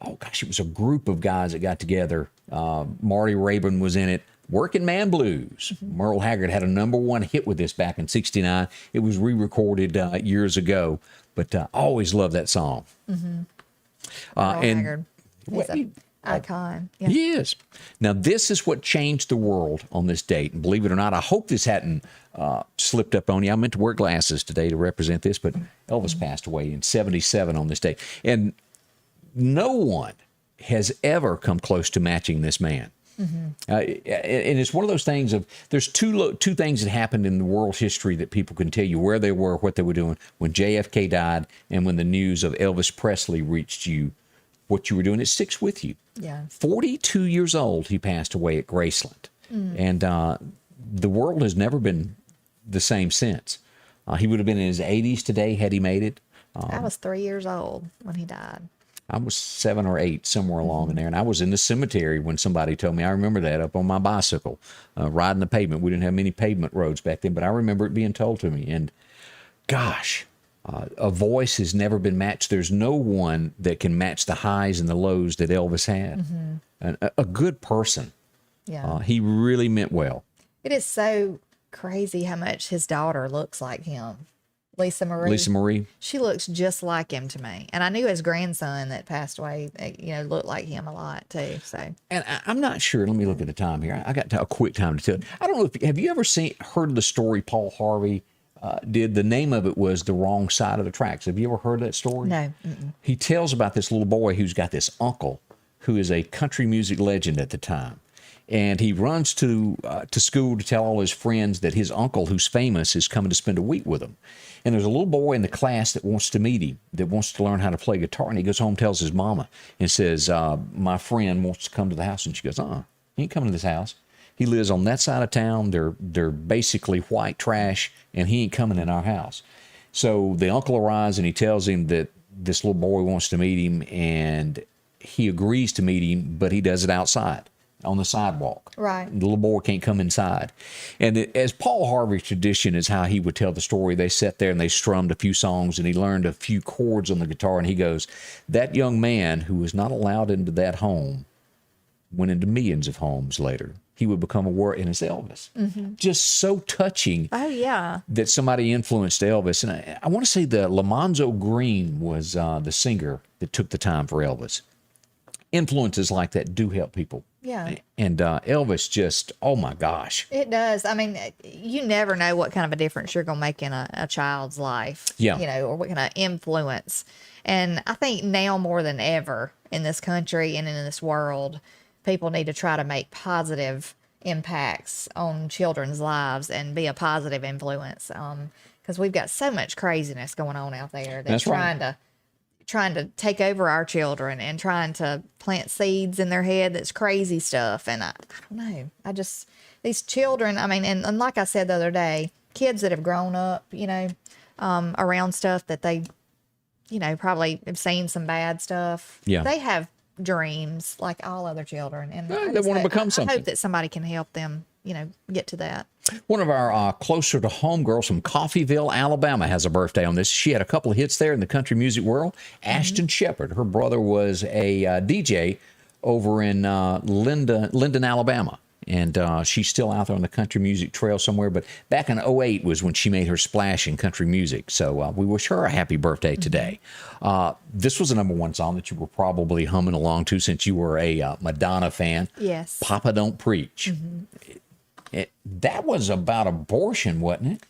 it was a group of guys that got together. Marty Raybon was in it. Working Man Blues. Merle Haggard had a #1 hit with this back in '69. It was re-recorded years ago, but I always loved that song. Merle And Haggard. He's an icon. Yeah. He is. Now, this is what changed the world on this date. And believe it or not, I hope this hadn't slipped up on you. I meant to wear glasses today to represent this, but Elvis passed away in '77 on this date. And no one has ever come close to matching this man. And it's one of those things of, there's two things that happened in the world history that people can tell you where they were, what they were doing when JFK died, and when the news of Elvis Presley reached you, what you were doing. It sticks with you. Yeah. 42 years old, he passed away at Graceland. And the world has never been the same since. He would have been in his 80s today had he made it. I was 3 years old when he died. I was 7 or 8, somewhere along in there. And I was in the cemetery when somebody told me. I remember that, up on my bicycle, riding the pavement. We didn't have many pavement roads back then, but I remember it being told to me. And gosh, a voice has never been matched. There's no one that can match the highs and the lows that Elvis had. And a good person. Yeah. He really meant well. It is so crazy how much his daughter looks like him. Lisa Marie. Lisa Marie. She looks just like him to me. And I knew his grandson that passed away, looked like him a lot too. So, And I'm not sure. Let me look at the time here. I got a quick time to tell. I don't know if have you ever heard the story Paul Harvey did? The name of it was The Wrong Side of the Tracks. Have you ever heard that story? no. Mm-mm. He tells about this little boy who's got this uncle who is a country music legend at the time. And he runs to school to tell all his friends that his uncle, who's famous, is coming to spend a week with him. And there's a little boy in the class that wants to meet him, that wants to learn how to play guitar. And he goes home, tells his mama, and says, my friend wants to come to the house. And she goes, he ain't coming to this house. He lives on that side of town. They're basically white trash, and he ain't coming in our house. So the uncle arrives, and he tells him that this little boy wants to meet him, and he agrees to meet him, but he does it outside on the sidewalk. Right. The little boy can't come inside. And as Paul Harvey's tradition is how he would tell the story, they sat there and they strummed a few songs, and he learned a few chords on the guitar, and he goes, that young man who was not allowed into that home went into millions of homes later. He would become a word, and it's Elvis. Mm-hmm. Just so touching. Oh, yeah. That somebody influenced Elvis. And I want to say that Lamonzo Green was the singer that took the time for Elvis. Influences like that do help people. Yeah. And Elvis just, oh my gosh. It does. I mean, you never know what kind of a difference you're going to make in a child's life. Yeah. Or what kind of influence. And I think now more than ever in this country and in this world, people need to try to make positive impacts on children's lives and be a positive influence. Because we've got so much craziness going on out there that's trying to take over our children and trying to plant seeds in their head that's crazy stuff. And I don't know. These children, I mean, and like I said the other day, kids that have grown up, around stuff that they, probably have seen some bad stuff. Yeah. They have dreams like all other children. And they want to become something. I hope that somebody can help them, get to that. One of our closer to home girls from Coffeyville, Alabama, has a birthday on this. She had a couple of hits there in the country music world. Ashton Shepherd. Her brother was a DJ over in Linden, Alabama. And she's still out there on the country music trail somewhere. But back in 2008 was when she made her splash in country music. So we wish her a happy birthday today. This was a number one song that you were probably humming along to since you were a Madonna fan. Yes. Papa Don't Preach. That was about abortion, wasn't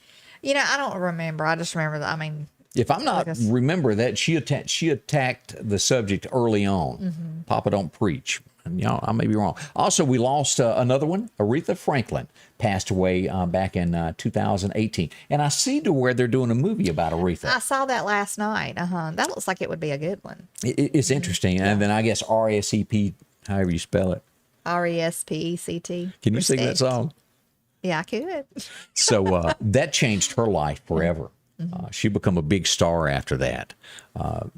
it? I don't remember. I just remember that. I mean, if I'm not remember that she attacked the subject early on. Mm-hmm. Papa Don't Preach. And, I may be wrong. Also, we lost another one. Arethia Franklin passed away back in 2018. And I see to where they're doing a movie about Arethia. I saw that last night. That looks like it would be a good one. It's interesting. Yeah. And then I guess RSEP, however you spell it. RESPECT. Can you sing that song? Yeah, I could. So that changed her life forever. She became a big star after that.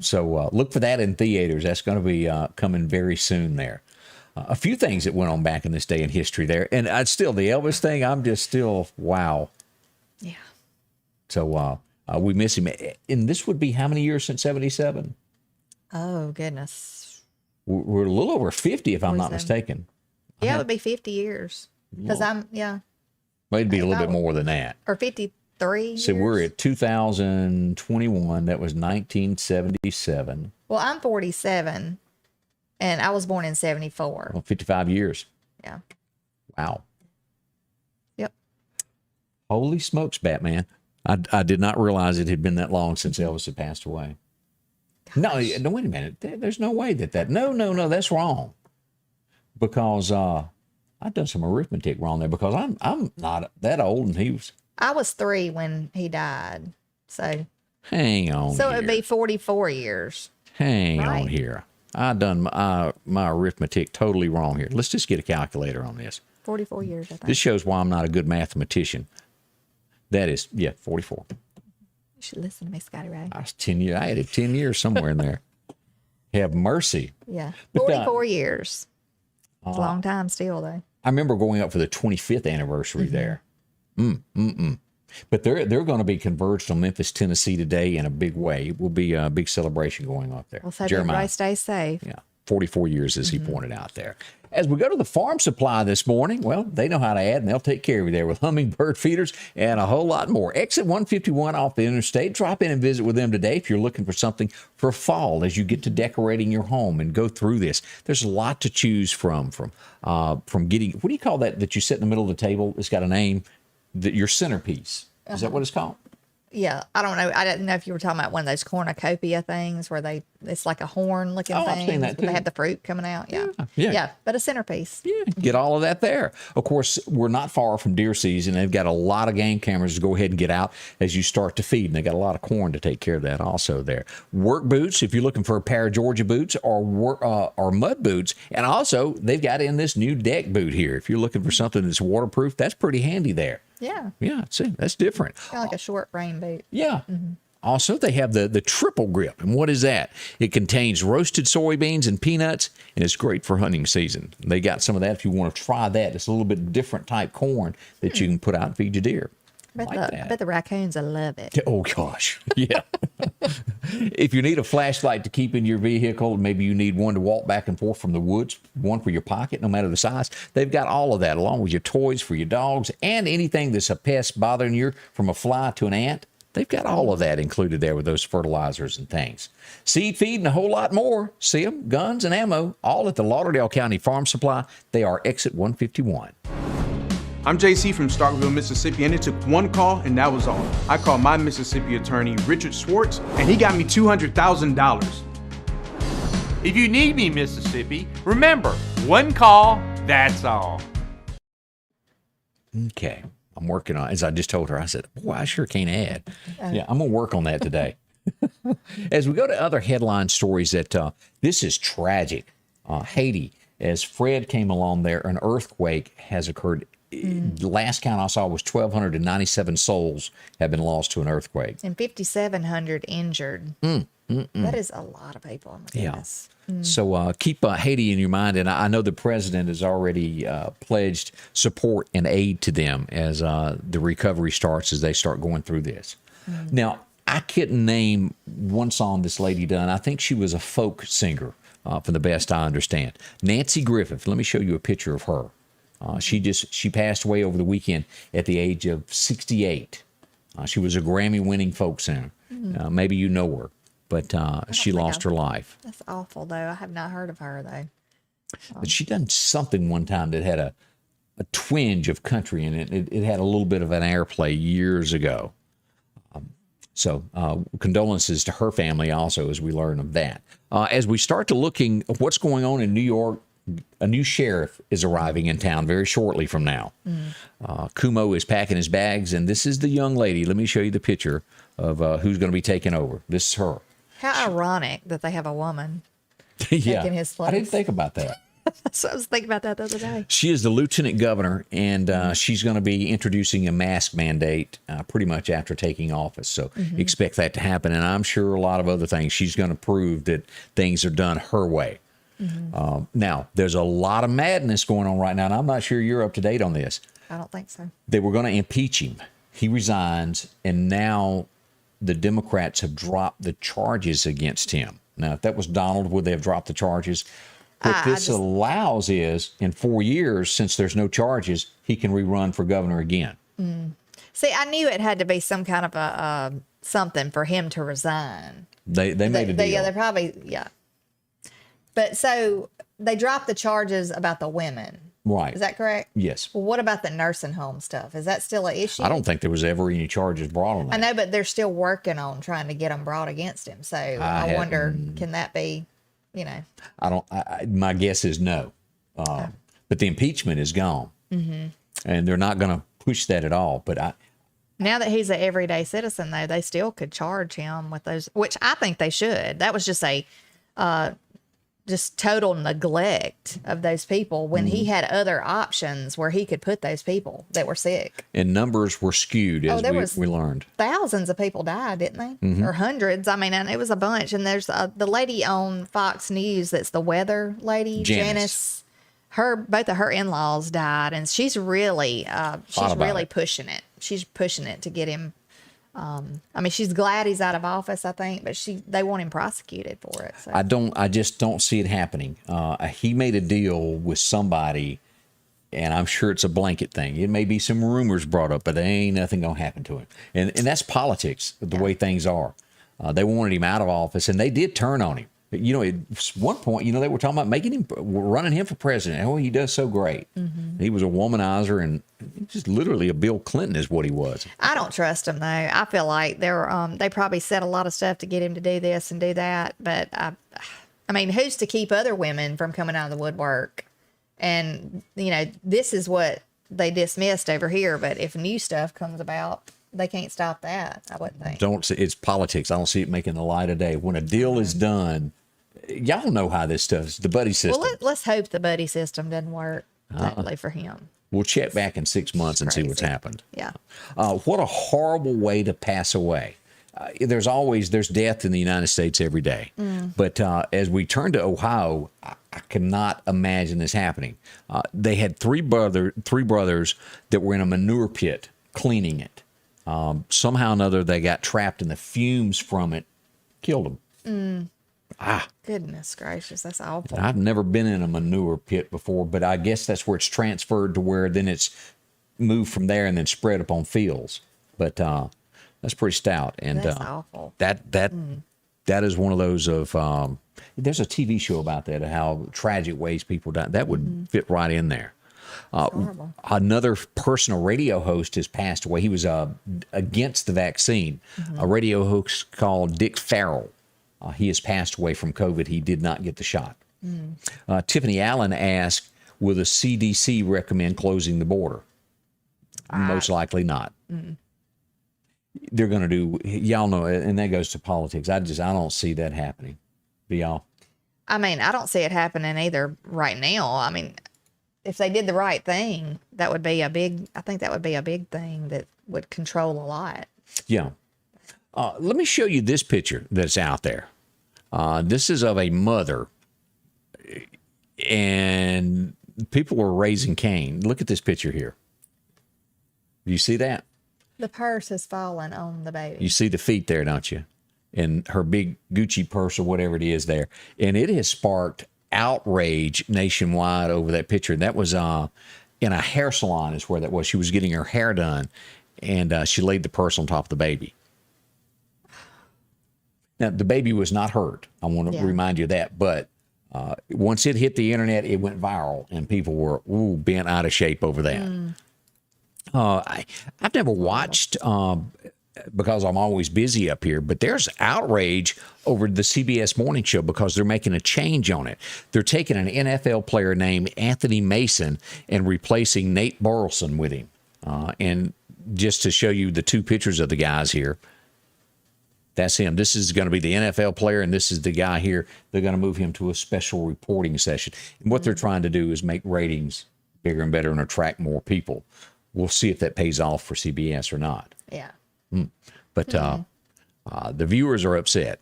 So look for that in theaters. That's going to be coming very soon there. A few things that went on back in this day in history there. And the Elvis thing, I'm just still, wow. Yeah. So we miss him. And this would be how many years since 77? Oh, goodness. We're a little over 50, if I'm not mistaken. Yeah, it would be 50 years. Because Well, it'd be a little bit more than that. Or 53 So years. we're at 2021. That was 1977. Well, I'm 47, and I was born in 74. Well, 55 years. Yeah. Wow. Yep. Holy smokes, Batman. I did not realize it had been that long since Elvis had passed away. No, wait a minute. There's no way that. No, that's wrong. Because I've done some arithmetic wrong there because I'm not that old and he was. I was 3 when he died. So hang on. So here. it'd be 44 years. Hang on here. I done my arithmetic totally wrong here. Let's just get a calculator on this. 44 years, I think. This shows why I'm not a good mathematician. That is, 44. You should listen to me, Scotty Ray. I was 10 years. I added 10 years somewhere in there. Have mercy. Yeah. 44 years. It's a long time still, though. I remember going up for the 25th anniversary there. But they're going to be converged on Memphis, Tennessee today in a big way. It will be a big celebration going up there. Well, so everybody stay safe. Yeah. 44 years, as he pointed out there. As we go to the farm supply this morning, well, they know how to add, and they'll take care of you there with hummingbird feeders and a whole lot more. Exit 151 off the interstate. Drop in and visit with them today if you're looking for something for fall as you get to decorating your home and go through this. There's a lot to choose from getting, what do you call that you sit in the middle of the table? It's got a name, your centerpiece. Is that what it's called? Yeah, I don't know. I didn't know if you were talking about one of those cornucopia things where it's like a horn looking thing. I've seen that too. They have the fruit coming out. Yeah. Yeah, but a centerpiece. Yeah, get all of that there. Of course, we're not far from deer season. They've got a lot of game cameras to go ahead and get out as you start to feed. And they got a lot of corn to take care of that also there. Work boots, if you're looking for a pair of Georgia boots or mud boots. And also, they've got in this new deck boot here. If you're looking for something that's waterproof, that's pretty handy there. Yeah, see, that's different. Kind of like a short rain boot. Yeah. Also, they have the triple grip. And what is that? It contains roasted soybeans and peanuts, and it's great for hunting season. They got some of that if you want to try that. It's a little bit different type corn that you can put out and feed your deer. I bet the raccoons will love it. Oh, gosh. Yeah. If you need a flashlight to keep in your vehicle, maybe you need one to walk back and forth from the woods, one for your pocket, no matter the size, they've got all of that, along with your toys for your dogs and anything that's a pest bothering you, from a fly to an ant. They've got all of that included there with those fertilizers and things. Seed, feed, and a whole lot more. See them, guns and ammo, all at the Lauderdale County Farm Supply. They are exit 151. I'm JC from Starkville, Mississippi, and it took one call, and that was all. I called my Mississippi attorney, Richard Schwartz, and he got me $200,000. If you need me, Mississippi, remember, one call, that's all. Okay. I'm working on it. As I just told her, I said, boy, I sure can't add. Yeah, I'm going to work on that today. As we go to other headline stories, this is tragic. Haiti, as Fred came along there, an earthquake has occurred. Last count I saw was 1,297 souls have been lost to an earthquake. And 5,700 injured. That is a lot of people. Oh my goodness. So keep Haiti in your mind. And I know the president has already pledged support and aid to them as the recovery starts, as they start going through this. Now, I couldn't name one song this lady done. I think she was a folk singer, from the best I understand. Nancy Griffith. Let me show you a picture of her. She passed away over the weekend at the age of 68. She was a Grammy-winning folk singer. Maybe you know her, but she lost her life. That's awful, though. I have not heard of her, though. But she done something one time that had a twinge of country in it. It had a little bit of an airplay years ago. So condolences to her family also as we learn of that. As we start to looking at what's going on in New York, a new sheriff is arriving in town very shortly from now. Kumo is packing his bags, and this is the young lady. Let me show you the picture of who's going to be taking over. This is her. How ironic that they have a woman taking his place. I didn't think about that. So I was thinking about that the other day. She is the lieutenant governor, and she's going to be introducing a mask mandate pretty much after taking office. So expect that to happen, and I'm sure a lot of other things. She's going to prove that things are done her way. Now, there's a lot of madness going on right now, and I'm not sure you're up to date on this. I don't think so. They were going to impeach him. He resigns, and now the Democrats have dropped the charges against him. Now, if that was Donald, would they have dropped the charges? What this allows is, in 4 years, since there's no charges, he can rerun for governor again. See, I knew it had to be some kind of a something for him to resign. They made a deal. Yeah, they probably, But so they dropped the charges about the women. Right. Is that correct? Yes. Well, what about the nursing home stuff? Is that still an issue? I don't think there was ever any charges brought on that. I know, but they're still working on trying to get them brought against him. So I wonder, can that be, my guess is no. But the impeachment is gone. And they're not going to push that at all. But now that he's an everyday citizen, though, they still could charge him with those, which I think they should. That was just a just total neglect of those people when he had other options where he could put those people that were sick. And numbers were skewed, as we learned. Thousands of people died, didn't they? Or hundreds. I mean, and it was a bunch. And there's the lady on Fox News that's the weather lady, Janice. Both of her in-laws died, and she's really pushing it. She's pushing it to get him I mean, she's glad he's out of office, I think, but they want him prosecuted for it. So. I just don't see it happening. He made a deal with somebody, and I'm sure it's a blanket thing. It may be some rumors brought up, but there ain't nothing going to happen to him. And that's politics, the way things are. They wanted him out of office, and they did turn on him. You know, at one point, they were talking about running him for president. Oh, he does so great. Mm-hmm. He was a womanizer, and just literally a Bill Clinton is what he was. I don't trust him, though. I feel like they probably said a lot of stuff to get him to do this and do that. But, I mean, who's to keep other women from coming out of the woodwork? And, this is what they dismissed over here. But if new stuff comes about, they can't stop that, I wouldn't think. It's politics. I don't see it making the light of day. When a deal is done, y'all know how this stuff's the buddy system. Well, let's hope the buddy system doesn't work exactly for him. We'll check back in 6 months and see what's happened. Yeah. What a horrible way to pass away. There's death in the United States every day. But as we turn to Ohio, I cannot imagine this happening. They had three brothers that were in a manure pit cleaning it. Somehow or another, they got trapped, and the fumes from it killed them. Goodness gracious, that's awful. I've never been in a manure pit before, but I guess that's where it's transferred to where then it's moved from there and then spread upon fields. But that's pretty stout. And that's awful. That is one of those of there's a TV show about that, how tragic ways people die. That would fit right in there. Another person, a radio host, has passed away. He was against the vaccine. A radio host called Dick Farrell. He has passed away from COVID. He did not get the shot. Tiffany Allen asked, will the CDC recommend closing the border? Most likely not. They're going to do, y'all know, and that goes to politics. I don't see that happening. Do y'all? I mean, I don't see it happening either right now. I mean, if they did the right thing, I think that would be a big thing that would control a lot. Yeah. Let me show you this picture that's out there. This is of a mother, and people were raising Cain. Look at this picture here. You see that? The purse has fallen on the baby. You see the feet there, don't you? And her big Gucci purse or whatever it is there. And it has sparked outrage nationwide over that picture. That was in a hair salon is where that was. She was getting her hair done, and she laid the purse on top of the baby. Now, the baby was not hurt. I want to remind you of that. But once it hit the internet, it went viral, and people were bent out of shape over that. I've never watched because I'm always busy up here, but there's outrage over the CBS morning show because they're making a change on it. They're taking an NFL player named Anthony Mason and replacing Nate Burleson with him. And just to show you the two pictures of the guys here, that's him. This is going to be the NFL player, and this is the guy here. They're going to move him to a special reporting session. And what they're trying to do is make ratings bigger and better and attract more people. We'll see if that pays off for CBS or not. Yeah. But the viewers are upset.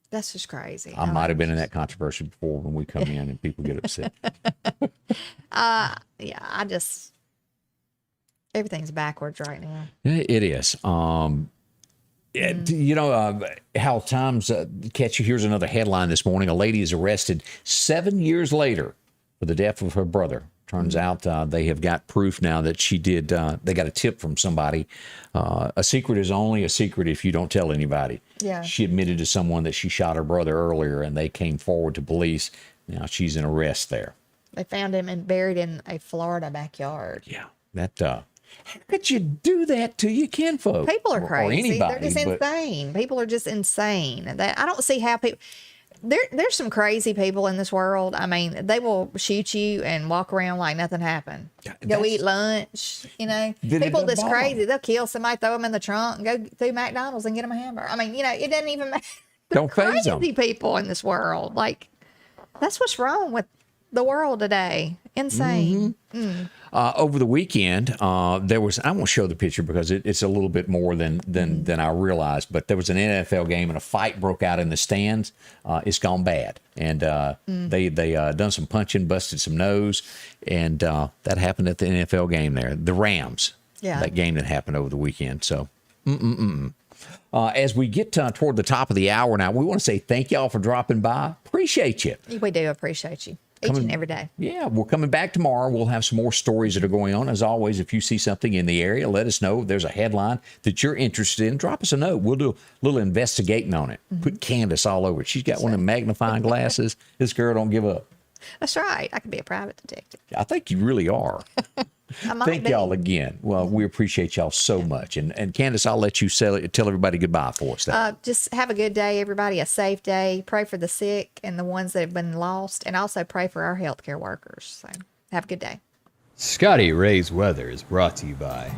That's just crazy. I might have been in that controversy before when we come in and people get upset. Everything's backwards right now. It is. You know how times catch you. Here's another headline this morning. A lady is arrested 7 years later for the death of her brother. Turns out they have got proof now that she did. They got a tip from somebody. A secret is only a secret if you don't tell anybody. Yeah. She admitted to someone that she shot her brother earlier, and they came forward to police. Now she's in arrest there. They found him buried in a Florida backyard. Yeah. That. How could you do that to your kinfolk? People are crazy. Or anybody, they're just insane. People are just insane. I don't see how people. There's some crazy people in this world. I mean, they will shoot you and walk around like nothing happened. Go eat lunch, People that's crazy, they'll kill somebody, throw them in the trunk, and go through McDonald's and get them a hamburger. I mean, it doesn't even matter. Don't phase them. Crazy people in this world. Like, that's what's wrong with the world today. Insane. Over the weekend, there was, I won't show the picture because it's a little bit more than I realized, but there was an NFL game and a fight broke out in the stands. It's gone bad. And they done some punching, busted some nose, and that happened at the NFL game there. The Rams that game that happened over the weekend. So, as we get toward the top of the hour now, we want to say thank y'all for dropping by. Appreciate you. We do appreciate you each and every day. Yeah, we're coming back tomorrow. We'll have some more stories that are going on. As always, if you see something in the area, let us know. If there's a headline that you're interested in, drop us a note. We'll do a little investigating on it. Put Candace all over it. She's got one of them magnifying glasses. This girl don't give up. That's right. I could be a private detective. I think you really are. Thank y'all again. Well, we appreciate y'all so much. And Candace, I'll let you tell everybody goodbye for us. Just have a good day, everybody. A safe day. Pray for the sick and the ones that have been lost, and also pray for our healthcare workers. So have a good day. Scotty Ray's Weather is brought to you by